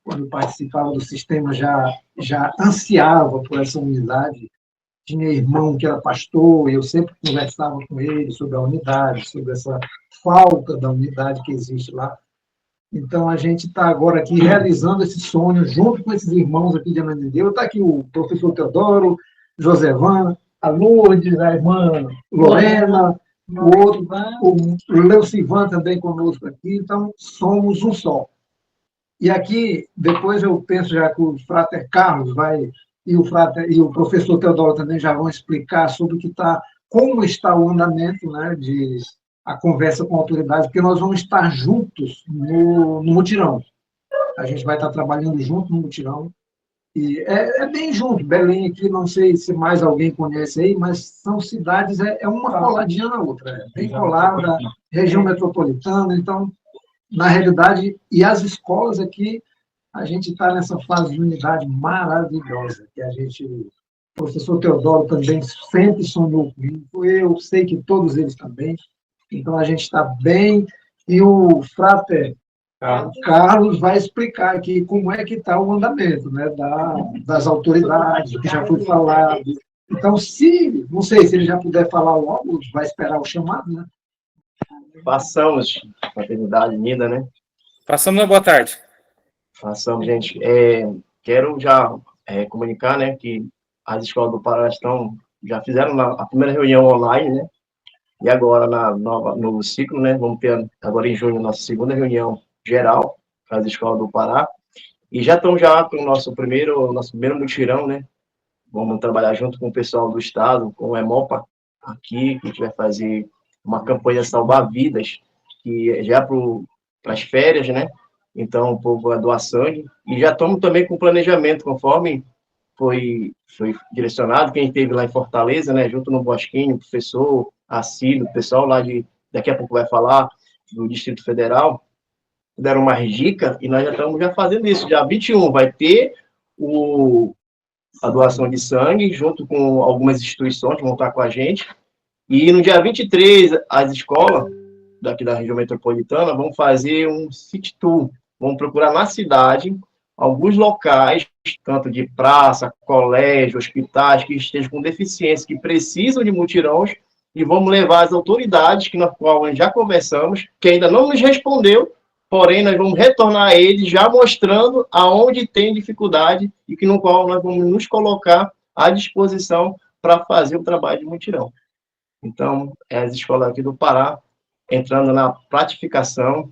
quando eu participava do sistema, já ansiava por essa unidade. Tinha irmão que era pastor, e eu sempre conversava com ele sobre a unidade, sobre essa falta da unidade que existe lá. Então, a gente está agora aqui realizando esse sonho, junto com esses irmãos aqui de Ananindeua. Está aqui o professor Teodoro, Josevan, a Lourdes, a irmã Lorena, o outro, o Leucivan também conosco aqui, então somos um só. E aqui, depois eu penso já que o Frater Carlos vai, e o professor Teodoro também já vão explicar sobre como está o andamento, né, a conversa com a autoridade, porque nós vamos estar juntos no mutirão. A gente vai estar trabalhando junto no mutirão. E é bem junto, Belém aqui, não sei se mais alguém conhece aí, mas são cidades, uma coladinha na outra, bem colada, região metropolitana, então, na realidade, e as escolas aqui, a gente está nessa fase de unidade maravilhosa, que a gente o professor Teodoro também sempre sonhou com isso, eu sei que todos eles também, então a gente está bem, e o Frater Carlos vai explicar aqui como é que está o andamento, né, das autoridades, que já foi falado. Então, não sei se ele já puder falar logo, vai esperar o chamado, né? Passamos, Fraternidade Unida, né? Passamos uma boa tarde. Passamos, gente. Quero já comunicar, né, que as escolas do Pará já fizeram a primeira reunião online, né? E agora, no ciclo, né, vamos ter agora em junho nossa segunda reunião geral com as escolas do Pará. E já estamos com o nosso primeiro mutirão, né? Vamos trabalhar junto com o pessoal do estado, com o EMOPA aqui, que a gente vai fazer uma campanha Salvar Vidas, que já para as férias, né? Então, o povo vai doar sangue. E já estamos também com planejamento, conforme foi direcionado, quem esteve lá em Fortaleza, né? Junto no Bosquinho, o professor Assílio, o pessoal lá daqui a pouco vai falar, do Distrito Federal, deram uma dica, e nós já estamos fazendo isso. Dia 21 vai ter a doação de sangue, junto com algumas instituições que vão estar com a gente. E no dia 23, as escolas daqui da região metropolitana vão fazer um city tour. Vão procurar na cidade alguns locais, tanto de praça, colégio, hospitais, que estejam com deficiência, que precisam de mutirões, e vamos levar as autoridades, na qual nós já conversamos, que ainda não nos respondeu, porém nós vamos retornar a eles já mostrando aonde tem dificuldade e que no qual nós vamos nos colocar à disposição para fazer o trabalho de mutirão. Então, as escolas aqui do Pará entrando na pratificação,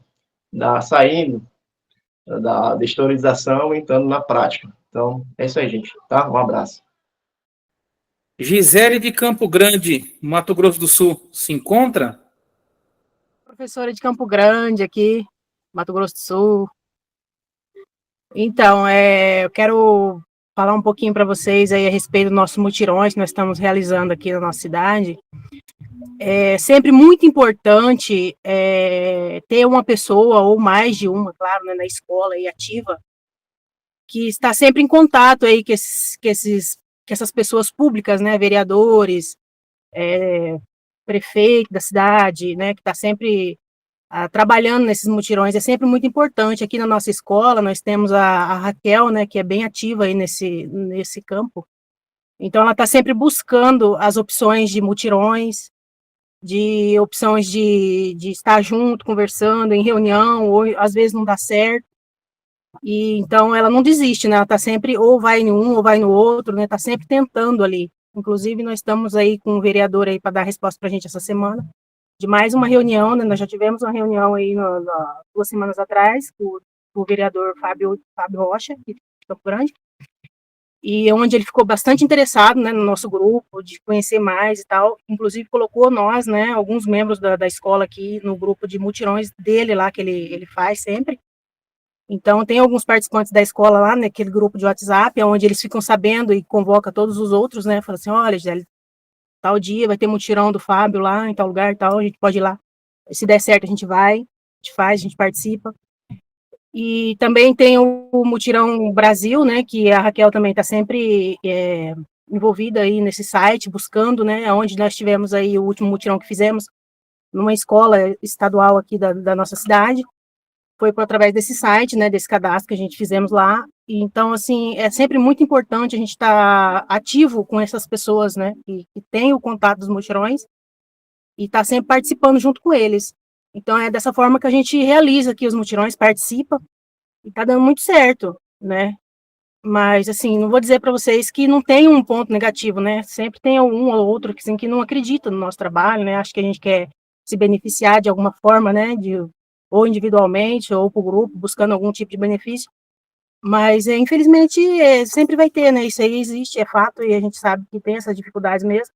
saindo da historização e entrando na prática. Então, é isso aí, gente. Tá? Um abraço. Gisele de Campo Grande, Mato Grosso do Sul, se encontra? Professora de Campo Grande aqui, Mato Grosso do Sul. Então, eu quero falar um pouquinho para vocês aí a respeito dos nossos mutirões que nós estamos realizando aqui na nossa cidade. É sempre muito importante ter uma pessoa, ou mais de uma, claro, né, na escola aí ativa, que está sempre em contato aí com essas pessoas públicas, né, vereadores, prefeito da cidade, né, que está sempre trabalhando nesses mutirões. É sempre muito importante. Aqui na nossa escola nós temos a Raquel, né, que é bem ativa aí nesse campo. Então ela está sempre buscando as opções de mutirões, de opções de estar junto, conversando em reunião, ou às vezes não dá certo. E então ela não desiste, né? Ela está sempre ou vai em um ou vai no outro, né? Está sempre tentando ali. Inclusive nós estamos aí com um vereador aí para dar resposta para a gente essa semana de mais uma reunião, né? Nós já tivemos uma reunião aí 2 semanas atrás com o vereador Fábio Rocha, aqui de Campo Grande, e onde ele ficou bastante interessado, né, no nosso grupo, de conhecer mais e tal, inclusive colocou nós, né, alguns membros da escola aqui no grupo de mutirões dele lá, que ele faz sempre. Então, tem alguns participantes da escola lá, naquele grupo de WhatsApp, onde eles ficam sabendo e convoca todos os outros, né, fala assim, olha, Gisele, tal dia vai ter mutirão do Fábio lá, em tal lugar e tal, a gente pode ir lá. Se der certo, a gente vai, a gente faz, a gente participa. E também tem o Mutirão Brasil, né, que a Raquel também está sempre envolvida aí nesse site, buscando, né, onde nós tivemos aí o último mutirão que fizemos, numa escola estadual aqui da nossa cidade, foi através desse site, né, desse cadastro que a gente fizemos lá. E, então, assim, é sempre muito importante a gente estar ativo com essas pessoas, né, que têm o contato dos mutirões, e estar sempre participando junto com eles. Então, é dessa forma que a gente realiza aqui os mutirões, participa, e tá dando muito certo, né? Mas, assim, não vou dizer para vocês que não tem um ponto negativo, né? Sempre tem um ou outro que, assim, que não acredita no nosso trabalho, né? Acho que a gente quer se beneficiar de alguma forma, né? Ou individualmente, ou por grupo, buscando algum tipo de benefício. Mas, infelizmente, sempre vai ter, né? Isso aí existe, é fato, e a gente sabe que tem essas dificuldades mesmo.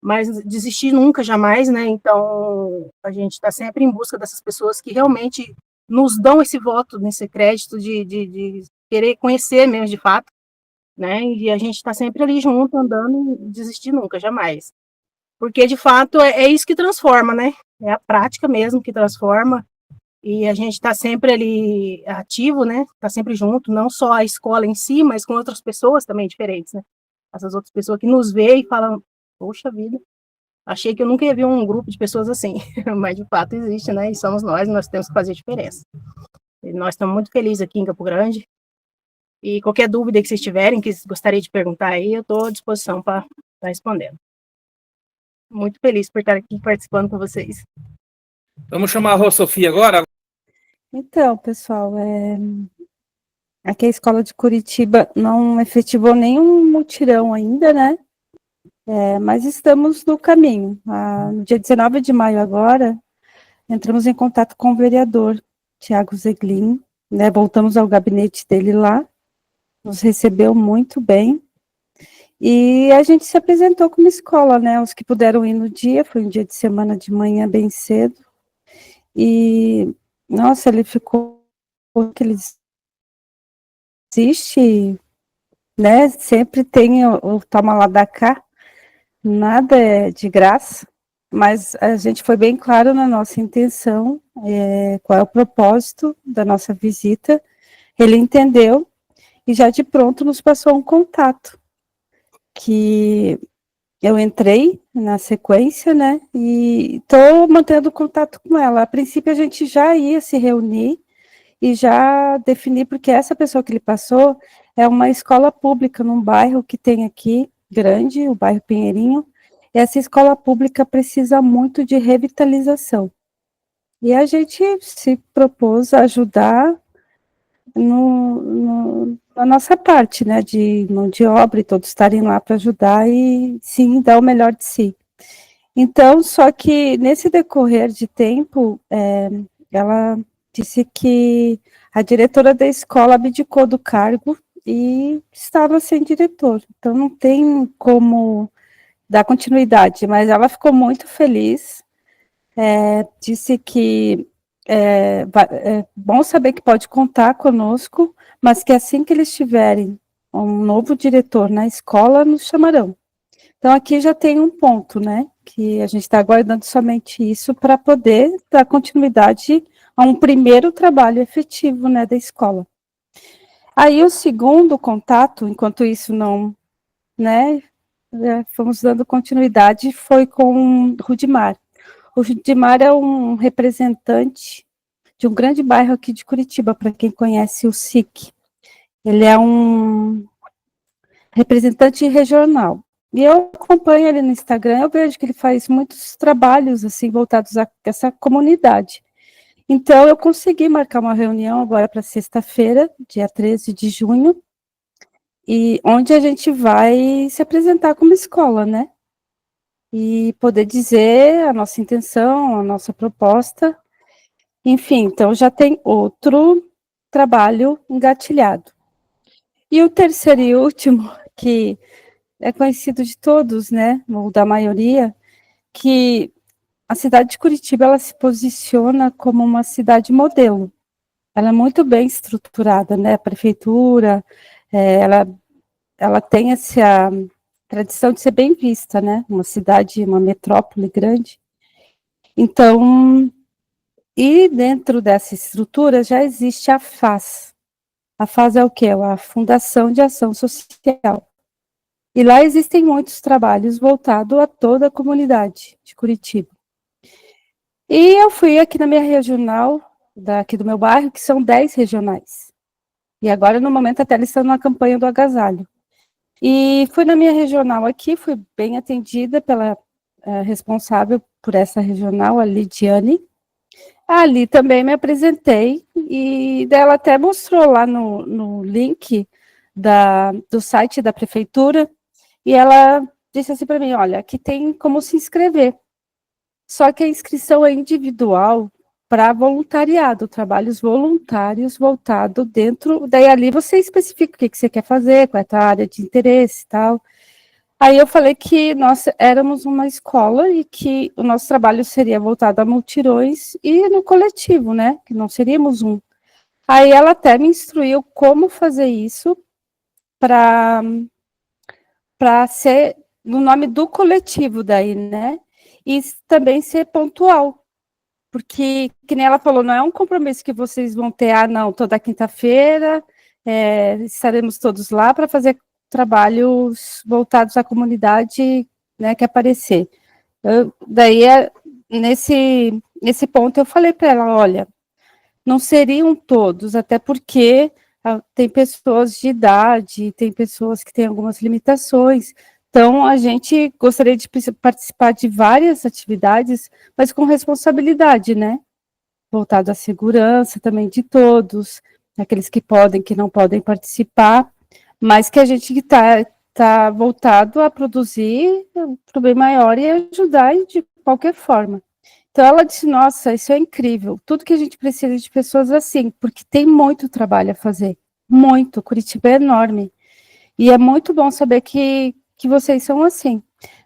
Mas desistir nunca, jamais, né? Então, a gente está sempre em busca dessas pessoas que realmente nos dão esse voto, nesse crédito de querer conhecer mesmo de fato, né? E a gente está sempre ali junto, andando, e desistir nunca, jamais. Porque, de fato, é isso que transforma, né? É a prática mesmo que transforma, e a gente está sempre ali ativo, né? Está sempre junto, não só a escola em si, mas com outras pessoas também diferentes, né? essas outras pessoas que nos veem e falam, poxa vida, achei que eu nunca ia ver um grupo de pessoas assim, mas de fato existe, né? E somos nós temos que fazer diferença. E nós estamos muito felizes aqui em Campo Grande. E qualquer dúvida que vocês tiverem, que gostaria de perguntar aí, eu estou à disposição para estar respondendo. Muito feliz por estar aqui participando com vocês. Vamos chamar a Rô Sofia agora? Então, pessoal, aqui a Escola de Curitiba não efetivou nenhum mutirão ainda, né? Mas estamos no caminho. No dia 19 de maio agora, entramos em contato com o vereador Tiago Zeglin, né? Voltamos ao gabinete dele lá, nos recebeu muito bem, e a gente se apresentou como escola, né? Os que puderam ir no dia, foi um dia de semana de manhã bem cedo, e, nossa, ele ficou, que ele existe, né? Sempre tem o toma lá da cá, nada é de graça, mas a gente foi bem claro na nossa intenção, qual é o propósito da nossa visita, ele entendeu, e já de pronto nos passou um contato, que eu entrei na sequência, né, e estou mantendo contato com ela. A princípio a gente já ia se reunir e já definir, porque essa pessoa que ele passou é uma escola pública num bairro que tem aqui, grande, o bairro Pinheirinho, e essa escola pública precisa muito de revitalização. E a gente se propôs a ajudar na nossa parte, né, de mão de obra, e todos estarem lá para ajudar e, sim, dar o melhor de si. Então, só que nesse decorrer de tempo, ela disse que a diretora da escola abdicou do cargo e estava sem diretor, então não tem como dar continuidade, mas ela ficou muito feliz, disse que é bom saber que pode contar conosco, mas que assim que eles tiverem um novo diretor na escola, nos chamarão. Então, aqui já tem um ponto, né, que a gente está aguardando somente isso para poder dar continuidade a um primeiro trabalho efetivo, né, da escola. Aí, o segundo contato, enquanto isso não, né, fomos dando continuidade, foi com o Rudimar. O Rudimar é um representante de um grande bairro aqui de Curitiba, para quem conhece o SIC. Ele é um representante regional. E eu acompanho ele no Instagram, eu vejo que ele faz muitos trabalhos, assim, voltados a essa comunidade. Então, eu consegui marcar uma reunião agora para sexta-feira, dia 13 de junho, e onde a gente vai se apresentar como escola, né? E poder dizer a nossa intenção, a nossa proposta. Enfim, então já tem outro trabalho engatilhado. E o terceiro e último, que é conhecido de todos, né, ou da maioria, que a cidade de Curitiba, ela se posiciona como uma cidade modelo. Ela é muito bem estruturada, né, a prefeitura, ela tem essa tradição de ser bem vista, né, uma cidade, uma metrópole grande. Então, e dentro dessa estrutura já existe a FAS. A FAS é o quê? A Fundação de Ação Social. E lá existem muitos trabalhos voltados a toda a comunidade de Curitiba. E eu fui aqui na minha regional, daqui do meu bairro, que são 10 regionais. E agora, no momento, até eles estão na campanha do agasalho. E fui na minha regional aqui, fui bem atendida pela responsável por essa regional, a Lidiane. Ali também me apresentei, e ela até mostrou lá no link do site da prefeitura, e ela disse assim para mim, olha, aqui tem como se inscrever, só que a inscrição é individual para voluntariado, trabalhos voluntários voltado dentro, daí ali você especifica o que você quer fazer, qual é a tua área de interesse e tal. Aí eu falei que nós éramos uma escola e que o nosso trabalho seria voltado a multirões e no coletivo, né, que não seríamos um. Aí ela até me instruiu como fazer isso para ser no nome do coletivo daí, né, e também ser pontual, porque, que nem ela falou, não é um compromisso que vocês vão ter, não, toda quinta-feira estaremos todos lá para fazer trabalhos voltados à comunidade, né, que aparecer. Daí, nesse ponto, eu falei para ela, olha, não seriam todos, até porque tem pessoas de idade, tem pessoas que têm algumas limitações, então a gente gostaria de participar de várias atividades, mas com responsabilidade, né? Voltado à segurança também de todos, aqueles que podem, que não podem participar, mas que a gente está voltado a produzir para o bem maior e ajudar de qualquer forma. Então, ela disse, nossa, isso é incrível, tudo que a gente precisa de pessoas assim, porque tem muito trabalho a fazer, muito, Curitiba é enorme, e é muito bom saber que vocês são assim.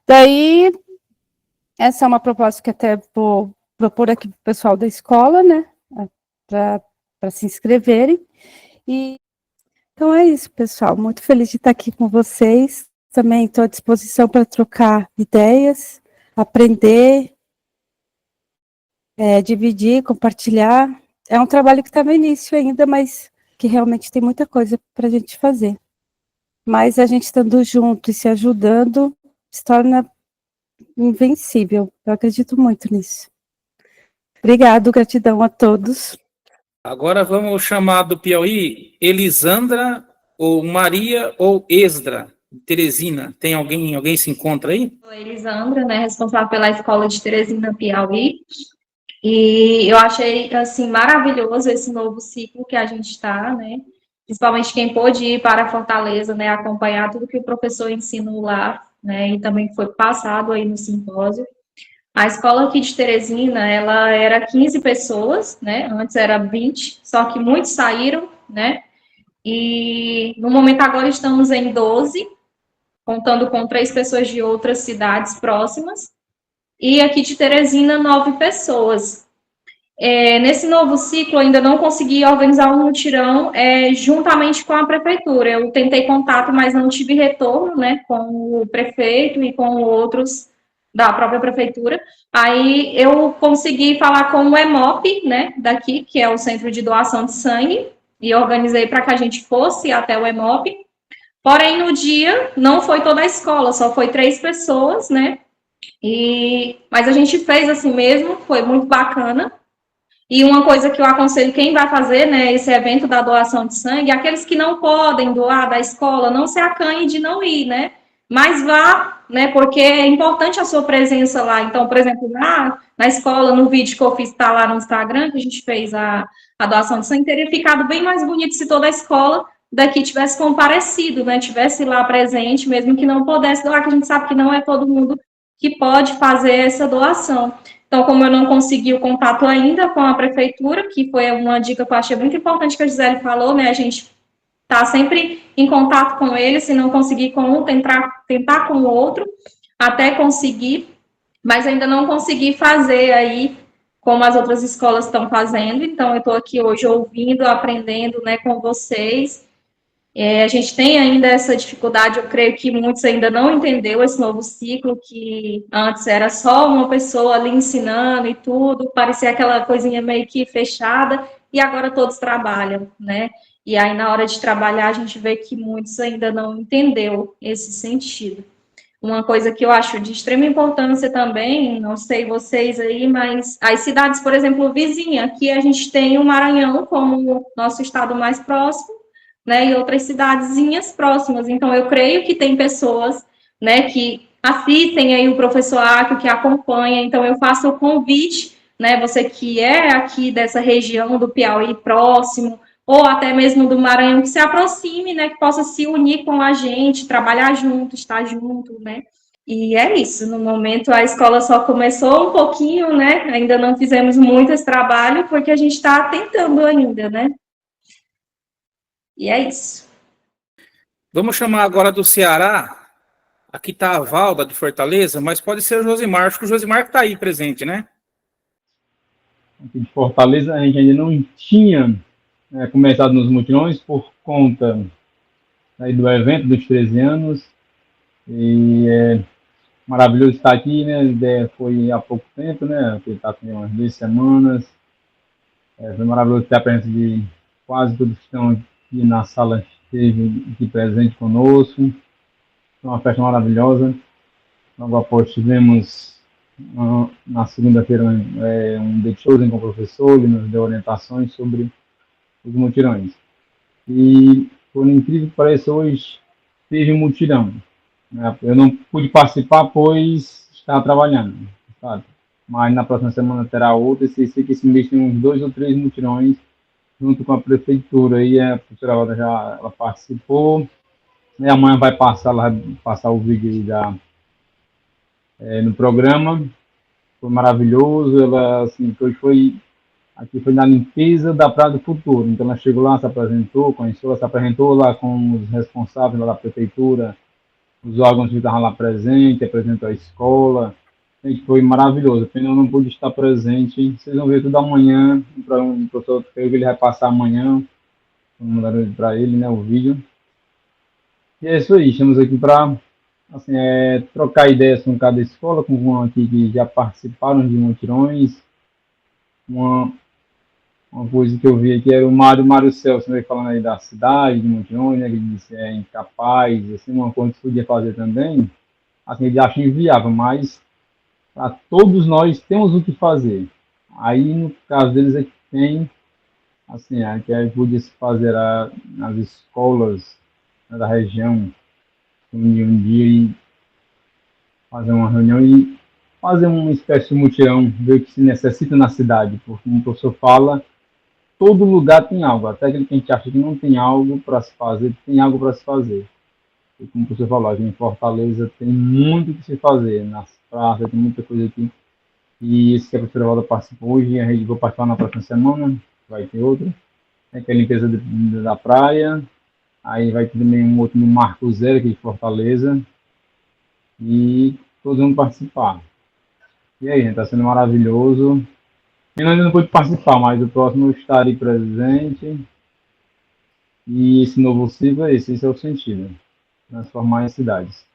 Daí, essa é uma proposta que até vou propor aqui para o pessoal da escola, né, para se inscreverem, e então é isso, pessoal, muito feliz de estar aqui com vocês, também estou à disposição para trocar ideias, aprender, dividir, compartilhar. É um trabalho que está no início ainda, mas que realmente tem muita coisa para a gente fazer. Mas a gente estando junto e se ajudando, se torna invencível. Eu acredito muito nisso. Obrigado, gratidão a todos. Agora vamos chamar do Piauí Elisandra, ou Maria, ou Esdra, Teresina. Tem alguém se encontra aí? Sou a Elisandra, né, responsável pela escola de Teresina, Piauí. E eu achei, assim, maravilhoso esse novo ciclo que a gente está, né? Principalmente quem pôde ir para Fortaleza, né? Acompanhar tudo que o professor ensinou lá, né? E também foi passado aí no simpósio. A escola aqui de Teresina, ela era 15 pessoas, né? Antes era 20, só que muitos saíram, né? E no momento agora estamos em 12, contando com 3 pessoas de outras cidades próximas. E aqui de Teresina, 9 pessoas. Nesse novo ciclo, ainda não consegui organizar um mutirão juntamente com a prefeitura. Eu tentei contato, mas não tive retorno, né, com o prefeito e com outros da própria prefeitura. Aí eu consegui falar com o EMOP, né, daqui, que é o Centro de Doação de Sangue, e organizei para que a gente fosse até o EMOP. Porém, no dia, não foi toda a escola, só foi 3 pessoas, né, mas a gente fez assim mesmo, foi muito bacana. E uma coisa que eu aconselho quem vai fazer, né, esse evento da doação de sangue, aqueles que não podem doar da escola, não se acanhe de não ir, né, mas vá, né, porque é importante a sua presença lá. Então, por exemplo, na escola, no vídeo que eu fiz, tá lá no Instagram, que a gente fez a doação de sangue, teria ficado bem mais bonito se toda a escola daqui tivesse comparecido, né, tivesse lá presente, mesmo que não pudesse doar, que a gente sabe que não é todo mundo que pode fazer essa doação. Então, como eu não consegui o contato ainda com a prefeitura, que foi uma dica que eu achei muito importante que a Gisele falou, né, a gente tá sempre em contato com eles, se não conseguir com um, tentar com o outro, até conseguir, mas ainda não consegui fazer aí como as outras escolas estão fazendo. Então, eu estou aqui hoje ouvindo, aprendendo, né, com vocês. A gente tem ainda essa dificuldade, eu creio que muitos ainda não entenderam esse novo ciclo, que antes era só uma pessoa ali ensinando e tudo, parecia aquela coisinha meio que fechada, e agora todos trabalham, né? E aí, na hora de trabalhar, a gente vê que muitos ainda não entenderam esse sentido. Uma coisa que eu acho de extrema importância também, não sei vocês aí, mas as cidades, por exemplo, vizinha, aqui a gente tem o Maranhão como nosso estado mais próximo, né, e outras cidadezinhas próximas. Então, eu creio que tem pessoas, né, que assistem aí o professor Akio, que acompanha. Então, eu faço o convite, né, você que é aqui dessa região do Piauí próximo, ou até mesmo do Maranhão, que se aproxime, né, que possa se unir com a gente, trabalhar junto, estar junto, né. E é isso, no momento a escola só começou um pouquinho, né, ainda não fizemos muito esse trabalho, porque a gente está tentando ainda, né. E é isso. Vamos chamar agora do Ceará. Aqui está a Valda, de Fortaleza, mas pode ser o Josimar. Acho que o Josimar está aí presente, né? Aqui de Fortaleza, a gente ainda não tinha começado nos mutirões por conta aí do evento dos 13 anos. E é maravilhoso estar aqui, né? A ideia foi há pouco tempo, né? Está com umas 2 semanas. Foi maravilhoso ter a presença de quase todos que estão aqui na sala esteve aqui presente conosco. Foi uma festa maravilhosa. Logo após tivemos, na segunda-feira, um day showing com o professor, ele nos deu orientações sobre os mutirões. E, por incrível que pareça, hoje teve um mutirão. Eu não pude participar, pois estava trabalhando, sabe? Mas na próxima semana terá outra, e sei que esse mês tem uns 2 ou 3 mutirões, junto com a prefeitura, e a professora Roda ela participou, e amanhã vai passar o vídeo no programa. Foi maravilhoso. Ela, assim, aqui foi na limpeza da Praia do Futuro, então ela chegou lá, se apresentou, conheceu, se apresentou lá com os responsáveis lá da prefeitura, os órgãos que estavam lá presentes, apresentou a escola. Gente, foi maravilhoso. Pena eu não pude estar presente. Vocês vão ver tudo amanhã. O professor ele vai passar amanhã. Vamos mandar para ele, né, o vídeo. E é isso aí. Estamos aqui para assim, trocar ideias com cada escola, com um aqui que já participaram de mutirões. Uma coisa que eu vi aqui era o Mário Celso, né, falando aí da cidade, de mutirões, né, que ele disse incapaz, assim, uma coisa que podia fazer também. Assim, ele acha inviável, mas para todos nós temos o que fazer. Aí, no caso deles, é que tem, assim, que podia se fazer nas escolas, né, da região, unir um dia e fazer uma reunião e fazer uma espécie de mutirão, ver o que se necessita na cidade, porque, como o professor fala, todo lugar tem algo, até aquele que a gente acha que não tem algo para se fazer, tem algo para se fazer. E como você falou, aqui em Fortaleza tem muito que se fazer, nas praças, tem muita coisa aqui. E esse que a professora Roda participou hoje, a gente vai participar na próxima semana, vai ter outro, que é a limpeza da praia, aí vai ter também um outro no Marco Zero, aqui de Fortaleza, e todos vão participar. E aí, gente, está sendo maravilhoso. Eu ainda não pude participar, mas o próximo eu estarei presente. E esse novo ciclo esse é o sentido. Transformar as cidades.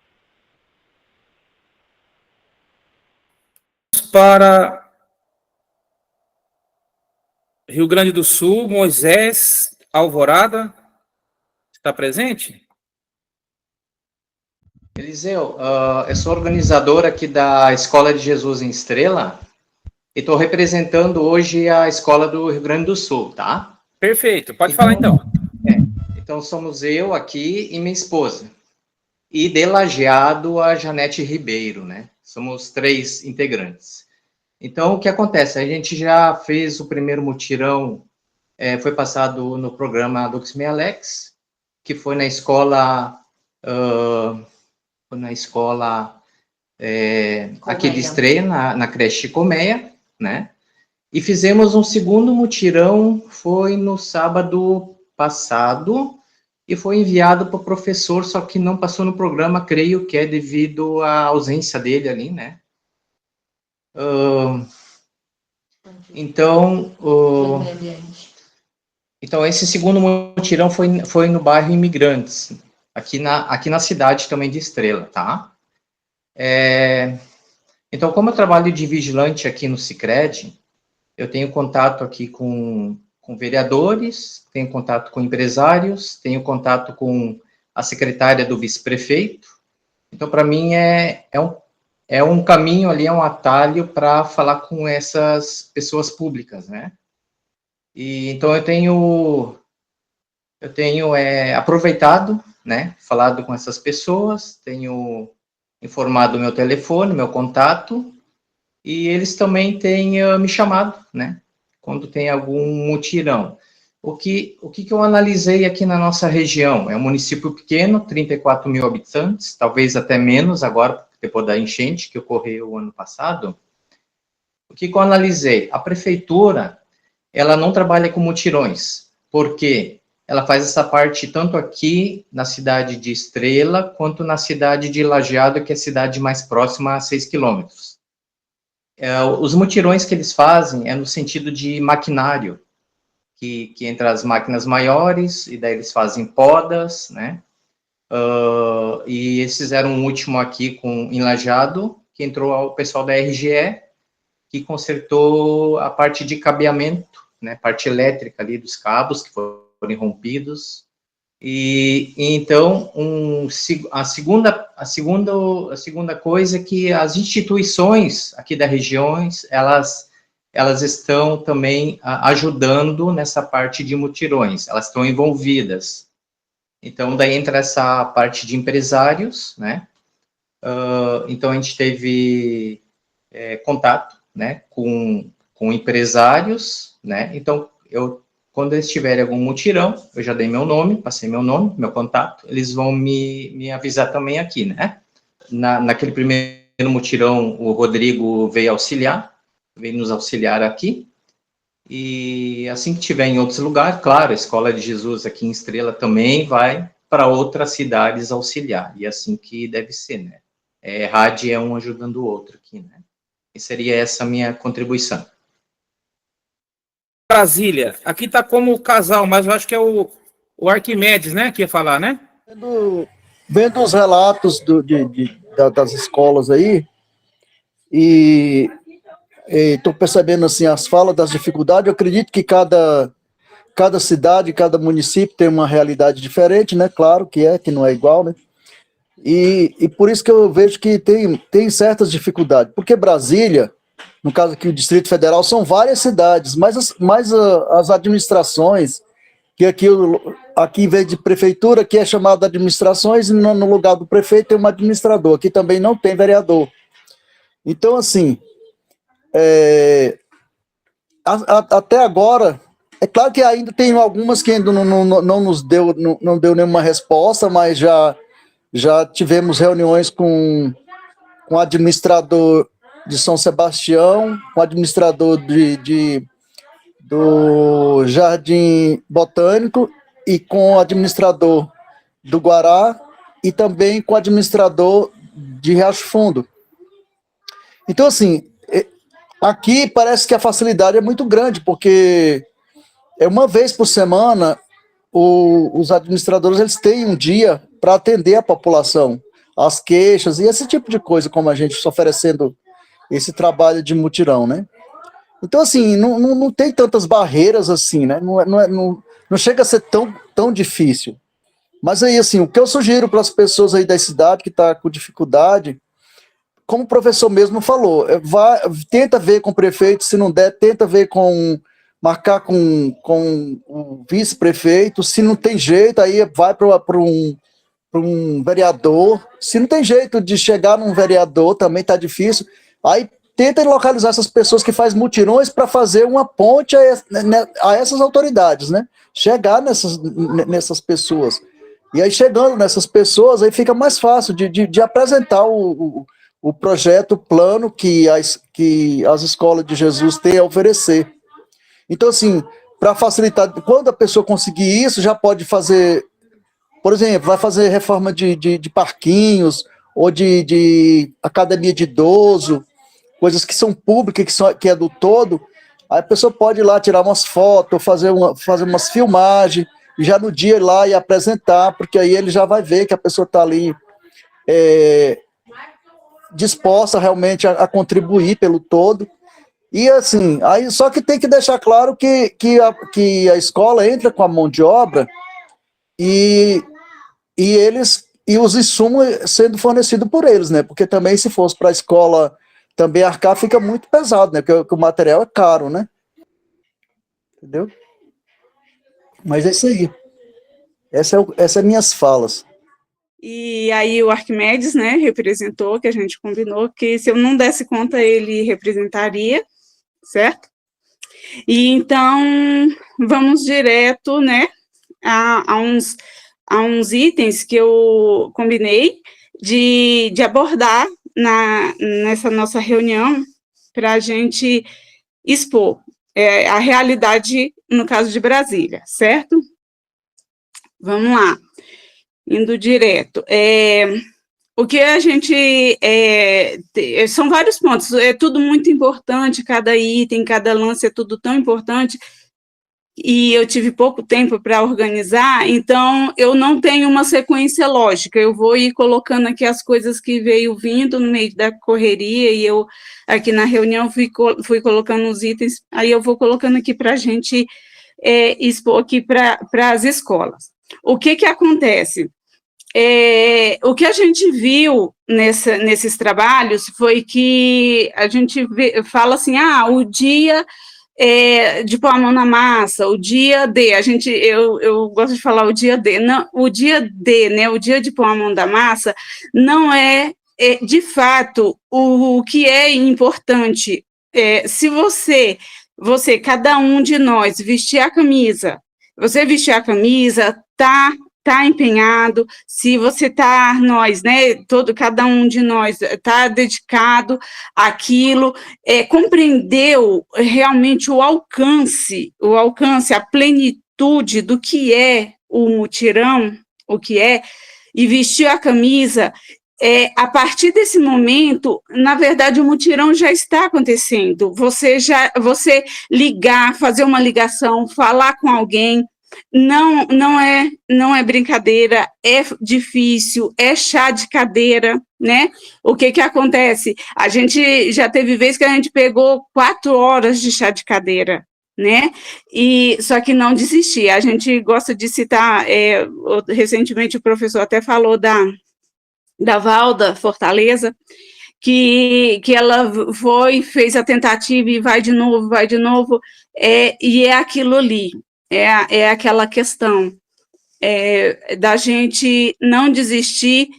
Para Rio Grande do Sul, Moisés Alvorada está presente? Eliseu, eu sou organizador aqui da Escola de Jesus em Estrela e estou representando hoje a Escola do Rio Grande do Sul, tá? Perfeito, pode falar então. Então somos eu aqui e minha esposa. E de Lajeado a Janete Ribeiro, né? Somos 3 integrantes. Então, o que acontece? A gente já fez o primeiro mutirão, foi passado no programa Dux Me Alex, que foi na escola, aqui de Estreia, na creche Colmeia, né? E fizemos um segundo mutirão, foi no sábado passado, e foi enviado para o professor, só que não passou no programa, creio que é devido à ausência dele ali, né? Então, esse segundo mutirão foi no bairro Imigrantes, aqui na cidade também de Estrela, tá? Então, como eu trabalho de vigilante aqui no Sicredi, eu tenho contato aqui com vereadores, tenho contato com empresários, tenho contato com a secretária do vice-prefeito. Então, para mim, é um caminho ali, é um atalho para falar com essas pessoas públicas, né? E então eu tenho aproveitado, né, falado com essas pessoas, tenho informado meu telefone, meu contato, e eles também têm me chamado, né, quando tem algum mutirão. O que eu analisei aqui na nossa região? É um município pequeno, 34 mil habitantes, talvez até menos agora, depois da enchente que ocorreu o ano passado. O que eu analisei? A prefeitura, ela não trabalha com mutirões, porque ela faz essa parte tanto aqui na cidade de Estrela, quanto na cidade de Lajeado, que é a cidade mais próxima a 6 quilômetros. Os mutirões que eles fazem é no sentido de maquinário, que entre as máquinas maiores, e daí eles fazem podas, né? E eles fizeram um último aqui em Lajeado, que entrou o pessoal da RGE, que consertou a parte de cabeamento, né, parte elétrica ali dos cabos que foram rompidos, E então, a segunda coisa é que as instituições aqui da região, elas estão também ajudando nessa parte de mutirões, elas estão envolvidas. Então, daí entra essa parte de empresários, né? Então, a gente teve contato, né, com empresários, né? Então, quando eles tiverem algum mutirão, eu já dei meu nome, passei meu nome, meu contato, eles vão me avisar também aqui, né? Naquele primeiro mutirão, o Rodrigo veio nos auxiliar aqui, e assim que tiver em outros lugares, claro, a Escola de Jesus aqui em Estrela também vai para outras cidades auxiliar, e assim que deve ser, né? Rádio é um ajudando o outro aqui, né? E seria essa a minha contribuição. Brasília, aqui está como casal, mas eu acho que é o Arquimedes, né, que ia falar, né? Vendo os relatos das escolas aí, e estou percebendo assim as falas das dificuldades. Eu acredito que cada cidade, cada município tem uma realidade diferente, né? Claro que não é igual, né? E por isso que eu vejo que tem certas dificuldades, porque Brasília, no caso aqui o Distrito Federal, são várias cidades, mas as administrações, que aqui em vez de prefeitura, aqui é chamada de administrações, e no lugar do prefeito tem um administrador, aqui também não tem vereador. Então, assim, até agora, é claro que ainda tem algumas que ainda não deu nenhuma resposta, mas já tivemos reuniões com o administrador de São Sebastião, com o administrador do Jardim Botânico e com o administrador do Guará e também com o administrador de Riacho Fundo. Então, assim, aqui parece que a facilidade é muito grande, porque uma vez por semana os administradores eles têm um dia para atender a população, as queixas e esse tipo de coisa, como a gente está oferecendo esse trabalho de mutirão, né? Então, assim, não tem tantas barreiras assim, né? Não chega a ser tão difícil. Mas aí, assim, o que eu sugiro para as pessoas aí da cidade que estão com dificuldade, como o professor mesmo falou, tenta ver com o prefeito, se não der, tenta ver marcar com o vice-prefeito, se não tem jeito, aí vai para um vereador, se não tem jeito de chegar num vereador, também está difícil, aí tenta localizar essas pessoas que fazem mutirões para fazer uma ponte a essas autoridades, né? Chegar nessas pessoas. E aí, chegando nessas pessoas, aí fica mais fácil de apresentar o projeto, o plano que as escolas de Jesus têm a oferecer. Então, assim, para facilitar, quando a pessoa conseguir isso, já pode fazer, por exemplo, vai fazer reforma de parquinhos, ou de academia de idoso, coisas que são públicas, que é do todo, aí a pessoa pode ir lá tirar umas fotos, fazer umas filmagens, e já no dia ir lá e apresentar, porque aí ele já vai ver que a pessoa está ali disposta realmente a contribuir pelo todo. E assim, aí só que tem que deixar claro que a escola entra com a mão de obra e os insumos sendo fornecidos por eles, né? Porque também, se fosse para a escola também arcar, fica muito pesado, né? Porque o material é caro, né? Entendeu? Mas é isso aí. Essas são minhas falas. E aí o Arquimedes, né, representou, que a gente combinou que se eu não desse conta, ele representaria, certo? E então, vamos direto, né, a uns itens que eu combinei de abordar nessa nossa reunião para a gente expor a realidade, no caso de Brasília, certo? Vamos lá, indo direto. O que a gente... são vários pontos, é tudo muito importante, cada item, cada lance é tudo tão importante, e eu tive pouco tempo para organizar, então eu não tenho uma sequência lógica, eu vou ir colocando aqui as coisas que veio vindo no meio da correria, e eu aqui na reunião fui colocando os itens, aí eu vou colocando aqui para a gente expor aqui para as escolas. o que acontece? O que a gente viu nesses trabalhos foi que a gente fala assim, o dia de pôr a mão na massa, o dia D, eu gosto de falar o dia D, não, o dia D, né, o dia de pôr a mão na massa, não é de fato, o que é importante. Se você, cada um de nós, vestir a camisa, tá empenhado, se você nós, né, cada um de nós tá dedicado àquilo, compreendeu realmente o alcance, a plenitude do que é o mutirão, e vestiu a camisa, a partir desse momento, na verdade, o mutirão já está acontecendo. Você ligar, fazer uma ligação, falar com alguém, não é brincadeira, é difícil, é chá de cadeira, né? O que acontece? A gente já teve vez que a gente pegou 4 horas de chá de cadeira, né? Só que não desistir. A gente gosta de citar, recentemente o professor até falou da Valda Fortaleza, que ela fez a tentativa e vai de novo, e é aquilo ali, é aquela questão da gente não desistir,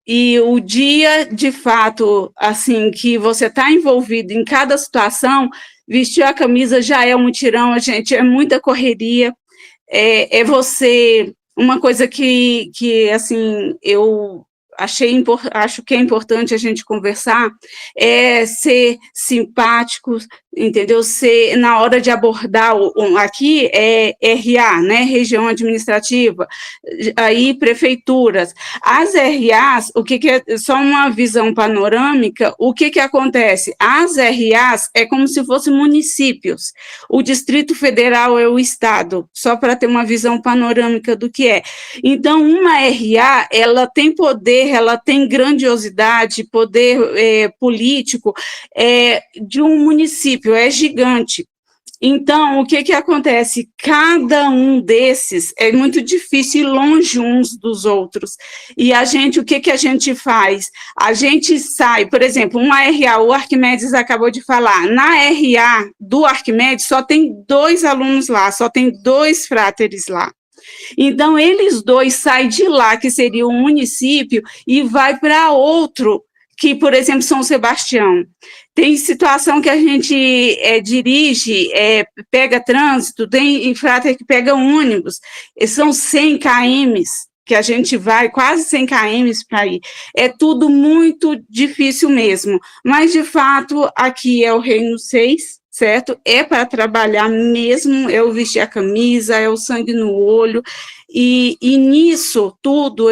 e o dia, de fato, assim, que você está envolvido em cada situação, vestir a camisa já é um mutirão, gente, é muita correria, uma coisa que assim, eu acho que é importante a gente conversar, ser simpático, entendeu? Na hora de abordar, aqui é RA, né, região administrativa, aí prefeituras. As RAs, o que é, só uma visão panorâmica, o que acontece? As RAs é como se fossem municípios, o Distrito Federal é o Estado, só para ter uma visão panorâmica do que é. Então, uma RA, ela tem poder, ela tem grandiosidade, poder político, de um município, é gigante. Então, o que acontece? Cada um desses é muito difícil ir longe uns dos outros. E a gente, o que a gente faz? A gente sai, por exemplo, uma RA, o Arquimedes acabou de falar, na RA do Arquimedes só tem 2 alunos lá, só tem 2 fráteres lá. Então, eles 2 saem de lá, que seria o município, e vai para outro, que, por exemplo, São Sebastião. Tem situação que a gente dirige, pega trânsito, tem fráter que pega ônibus, são 100 km que a gente vai, quase 100 km para ir. É tudo muito difícil mesmo, mas, de fato, aqui é o Reino 6, certo? É para trabalhar mesmo, é o vestir a camisa, é o sangue no olho, e nisso tudo,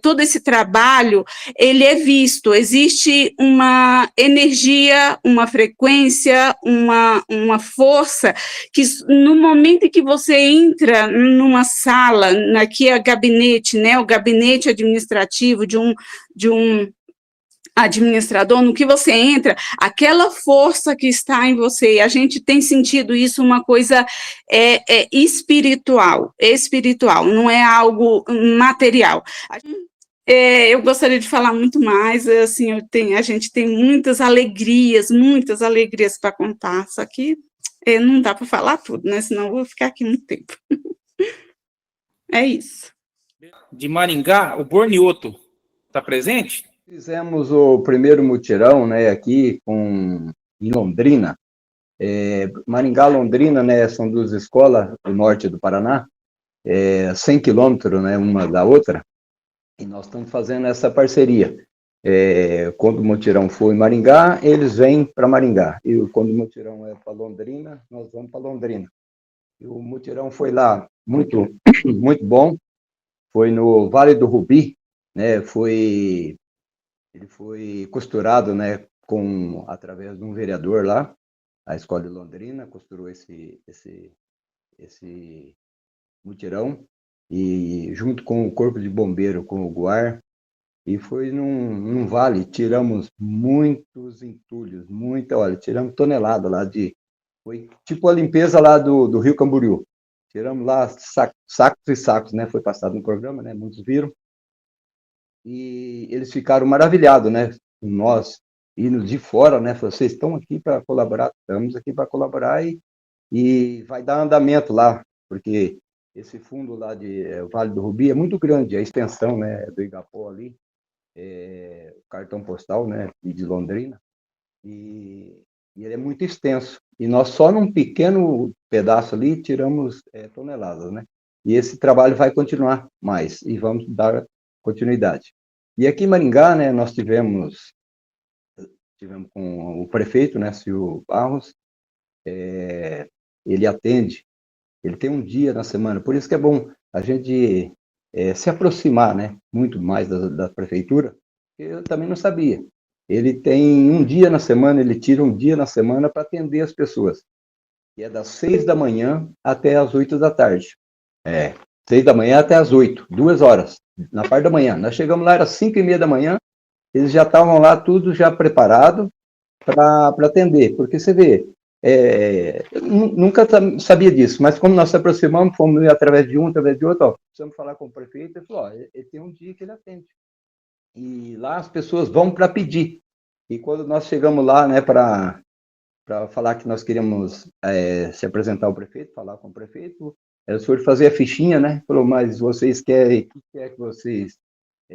todo esse trabalho, ele é visto, existe uma energia, uma frequência, uma força, que no momento em que você entra numa sala, aqui é gabinete, né, o gabinete administrativo de um administrador, no que você entra, aquela força que está em você, e a gente tem sentido isso uma coisa espiritual, não é algo material. Eu gostaria de falar muito mais, assim, a gente tem muitas alegrias para contar, só que não dá para falar tudo, né, senão eu vou ficar aqui muito tempo. É isso. De Maringá, o Bornioto está presente? Fizemos o primeiro mutirão, né, aqui em Londrina. Maringá, Londrina, né, são 2 escolas do norte do Paraná, 100 quilômetros, né, uma da outra, e nós estamos fazendo essa parceria. Quando o mutirão for em Maringá, eles vêm para Maringá, e quando o mutirão é para Londrina, nós vamos para Londrina. E o mutirão foi lá muito, muito bom, foi no Vale do Rubi, né, ele foi costurado, né, através de um vereador lá, a Escola de Londrina, costurou esse mutirão, e junto com o Corpo de Bombeiro, com o GUAR, e foi num vale, tiramos muitos entulhos, tiramos tonelada lá foi tipo a limpeza lá do Rio Camboriú, tiramos lá sacos e sacos, né? Foi passado no programa, né? Muitos viram. E eles ficaram maravilhados, né? Nós, indo de fora, né? Vocês estão aqui para colaborar? Estamos aqui para colaborar e vai dar andamento lá, porque esse fundo lá de Vale do Rubi é muito grande, a extensão, né, do Igapó ali, o cartão postal, né, de Londrina, e ele é muito extenso. E nós só num pequeno pedaço ali tiramos toneladas, né? E esse trabalho vai continuar mais, e vamos dar continuidade. E aqui em Maringá, né, nós tivemos com o prefeito, né, Silvio Barros, ele atende, ele tem um dia na semana, por isso que é bom a gente se aproximar, né, muito mais da prefeitura, eu também não sabia. Ele tem um dia na semana, ele tira um dia na semana para atender as pessoas, e é das 6 da manhã até as 8 da tarde. 6 da manhã até as 8, 2 horas, na parte da manhã. Nós chegamos lá, era 5:30 da manhã, eles já estavam lá, tudo já preparado para atender, porque você vê, nunca sabia disso, mas como nós se aproximamos, fomos através de um, através de outro, precisamos falar com o prefeito, ele falou, ele tem um dia que ele atende. E lá as pessoas vão para pedir. E quando nós chegamos lá, né, para falar que nós queríamos se apresentar ao prefeito, falar com o prefeito, eles foram fazer a fichinha, né, falou, mas vocês querem, o que é que vocês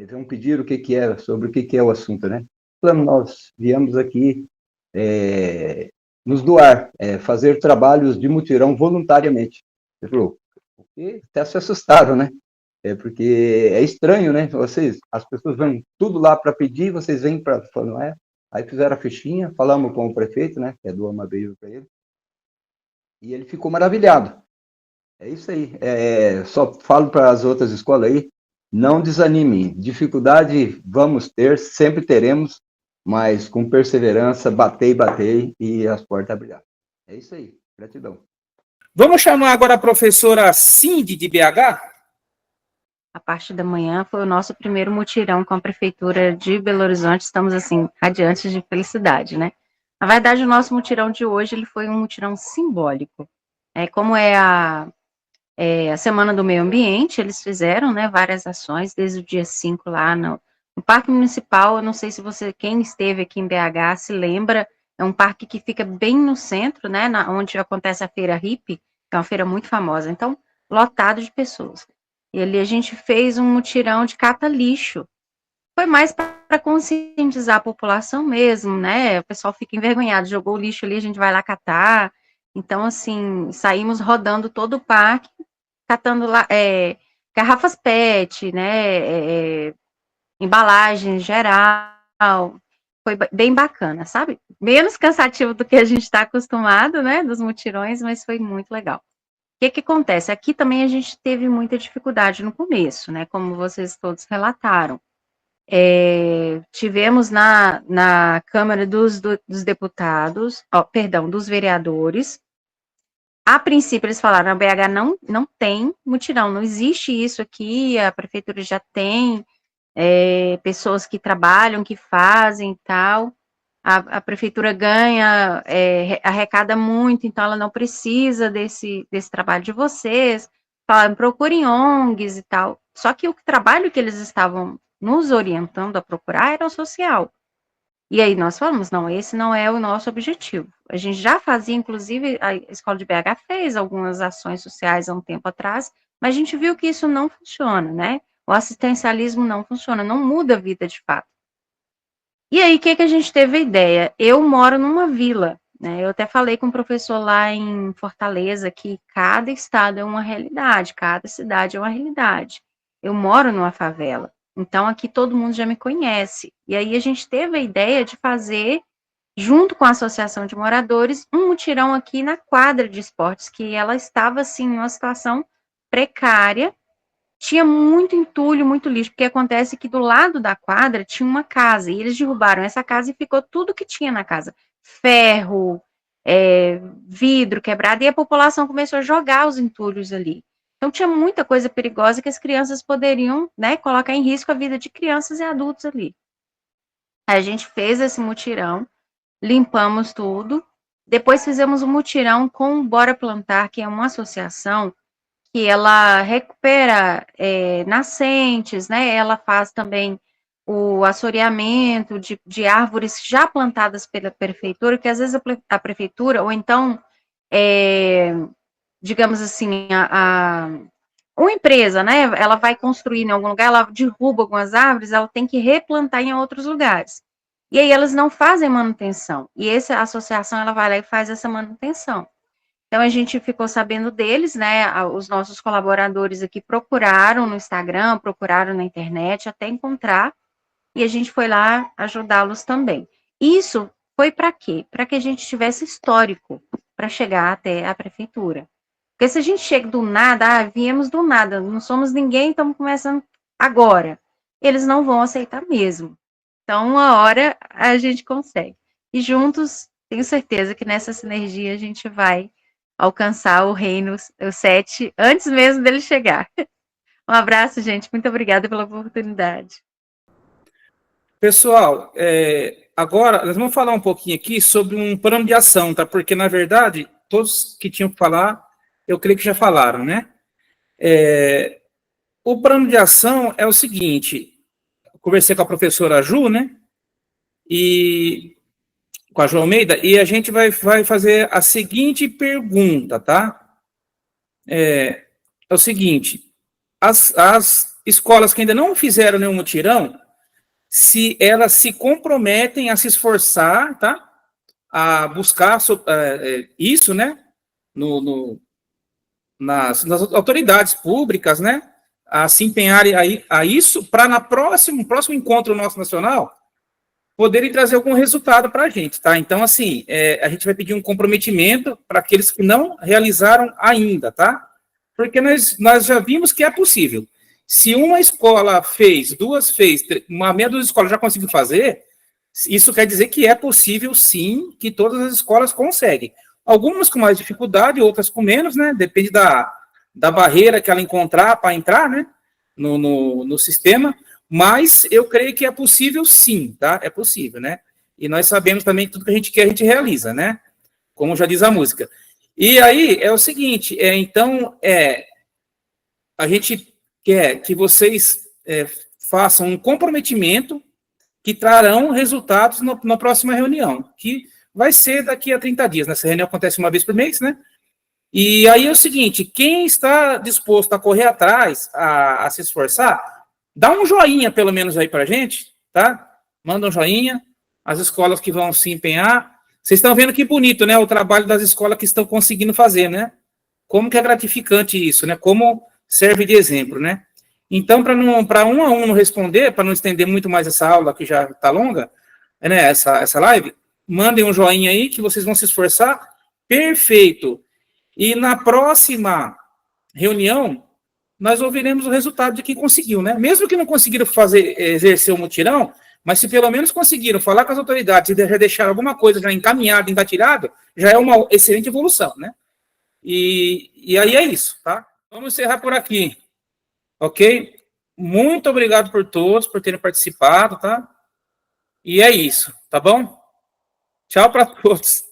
vão pedir, o que é, sobre o que é o assunto, né? Falamos, nós viemos aqui nos doar, fazer trabalhos de mutirão voluntariamente. Ele falou, porque até se assustaram, né? Porque é estranho, né? As pessoas vão tudo lá para pedir, vocês vêm para falar, não é? Aí fizeram a fichinha, falamos com o prefeito, né? Que é do Amabeiro para ele, e ele ficou maravilhado. É isso aí. Só falo para as outras escolas aí, não desanime. Dificuldade vamos ter, sempre teremos, mas com perseverança, batei e as portas abrirão. É isso aí. Gratidão. Vamos chamar agora a professora Cindy, de BH? A parte da manhã foi o nosso primeiro mutirão com a Prefeitura de Belo Horizonte. Estamos, assim, radiantes de felicidade, né? Na verdade, o nosso mutirão de hoje, ele foi um mutirão simbólico. Como a Semana do Meio Ambiente, eles fizeram, né, várias ações, desde o dia 5 lá no Parque Municipal. Eu não sei se quem esteve aqui em BH se lembra, é um parque que fica bem no centro, né, onde acontece a Feira Hippie, que é uma feira muito famosa, então, lotado de pessoas. E ali a gente fez um mutirão de cata-lixo. Foi mais para conscientizar a população mesmo, né, o pessoal fica envergonhado, jogou o lixo ali, a gente vai lá catar. Então, assim, saímos rodando todo o parque, catando lá garrafas PET, né, embalagem geral, foi bem bacana, sabe? Menos cansativo do que a gente está acostumado, né, dos mutirões, mas foi muito legal. O que acontece? Aqui também a gente teve muita dificuldade no começo, né, como vocês todos relataram. Tivemos na Câmara dos Deputados, dos vereadores. A princípio, eles falaram, a BH não tem mutirão, não existe isso aqui, a prefeitura já tem pessoas que trabalham, que fazem e tal, a prefeitura ganha, arrecada muito, então ela não precisa desse trabalho de vocês, falam, procurem ONGs e tal. Só que o trabalho que eles estavam nos orientando a procurar era o social. E aí nós falamos, não, esse não é o nosso objetivo. A gente já fazia, inclusive, a Escola de BH fez algumas ações sociais há um tempo atrás, mas a gente viu que isso não funciona, né? O assistencialismo não funciona, não muda a vida de fato. E aí, o que a gente teve a ideia? Eu moro numa vila, né? Eu até falei com um professor lá em Fortaleza que cada estado é uma realidade, cada cidade é uma realidade. Eu moro numa favela. Então, aqui todo mundo já me conhece. E aí, a gente teve a ideia de fazer, junto com a Associação de Moradores, um mutirão aqui na quadra de esportes, que ela estava, assim, em uma situação precária, tinha muito entulho, muito lixo, porque acontece que do lado da quadra tinha uma casa, e eles derrubaram essa casa e ficou tudo que tinha na casa. Ferro, vidro quebrado, e a população começou a jogar os entulhos ali. Então, tinha muita coisa perigosa que as crianças poderiam, né, colocar em risco a vida de crianças e adultos ali. A gente fez esse mutirão, limpamos tudo, depois fizemos um mutirão com o Bora Plantar, que é uma associação que ela recupera nascentes, né? Ela faz também o assoreamento de árvores já plantadas pela prefeitura, que às vezes a prefeitura, ou então, digamos assim, uma empresa, né? Ela vai construir em algum lugar, ela derruba algumas árvores, ela tem que replantar em outros lugares. E aí elas não fazem manutenção. E essa associação, ela vai lá e faz essa manutenção. Então, a gente ficou sabendo deles, né? Os nossos colaboradores aqui procuraram no Instagram, procuraram na internet, até encontrar, e a gente foi lá ajudá-los também. Isso foi para quê? Para que a gente tivesse histórico para chegar até a prefeitura. Porque se a gente chega do nada, viemos do nada, não somos ninguém, estamos começando agora. Eles não vão aceitar mesmo. Então, uma hora a gente consegue. E juntos, tenho certeza que nessa sinergia a gente vai alcançar o reino, o 7, antes mesmo dele chegar. Um abraço, gente. Muito obrigada pela oportunidade. Pessoal, agora nós vamos falar um pouquinho aqui sobre um plano de ação, tá? Porque, na verdade, todos que tinham que falar, eu creio que já falaram, né? O plano de ação é o seguinte, eu conversei com a professora Ju, né? E com a Ju Almeida, e a gente vai fazer a seguinte pergunta, tá? É o seguinte, as escolas que ainda não fizeram nenhum mutirão, se elas se comprometem a se esforçar, tá? A buscar isso, né? Nas autoridades públicas, né? A se empenharem a isso, para no próximo encontro nosso nacional, poderem trazer algum resultado para a gente, tá? Então, assim, a gente vai pedir um comprometimento para aqueles que não realizaram ainda, tá? Porque nós já vimos que é possível. Se uma escola fez, duas fez, uma meia dúzia de escolas já conseguiu fazer, isso quer dizer que é possível, sim, que todas as escolas conseguem. Algumas com mais dificuldade, outras com menos, né? Depende da barreira que ela encontrar para entrar, né? No sistema. Mas eu creio que é possível, sim, tá? É possível, né? E nós sabemos também que tudo que a gente quer, a gente realiza, né? Como já diz a música. E aí, é o seguinte, então, a gente quer que vocês façam um comprometimento que trarão resultados na próxima reunião, que vai ser daqui a 30 dias, né? Essa reunião acontece uma vez por mês, né? E aí é o seguinte, quem está disposto a correr atrás, a se esforçar, dá um joinha, pelo menos, aí pra gente, tá? Manda um joinha, as escolas que vão se empenhar. Vocês estão vendo que bonito, né? O trabalho das escolas que estão conseguindo fazer, né? Como que é gratificante isso, né? Como serve de exemplo, né? Então, para um a um não responder, para não estender muito mais essa aula, que já está longa, né? Essa live, mandem um joinha aí, que vocês vão se esforçar. Perfeito. E na próxima reunião, nós ouviremos o resultado de quem conseguiu, né? Mesmo que não conseguiram exercer o mutirão, mas se pelo menos conseguiram falar com as autoridades e já deixar alguma coisa já encaminhada, engatilhada, já é uma excelente evolução, né? E aí é isso, tá? Vamos encerrar por aqui, ok? Muito obrigado por todos, por terem participado, tá? E é isso, tá bom? Tchau para todos.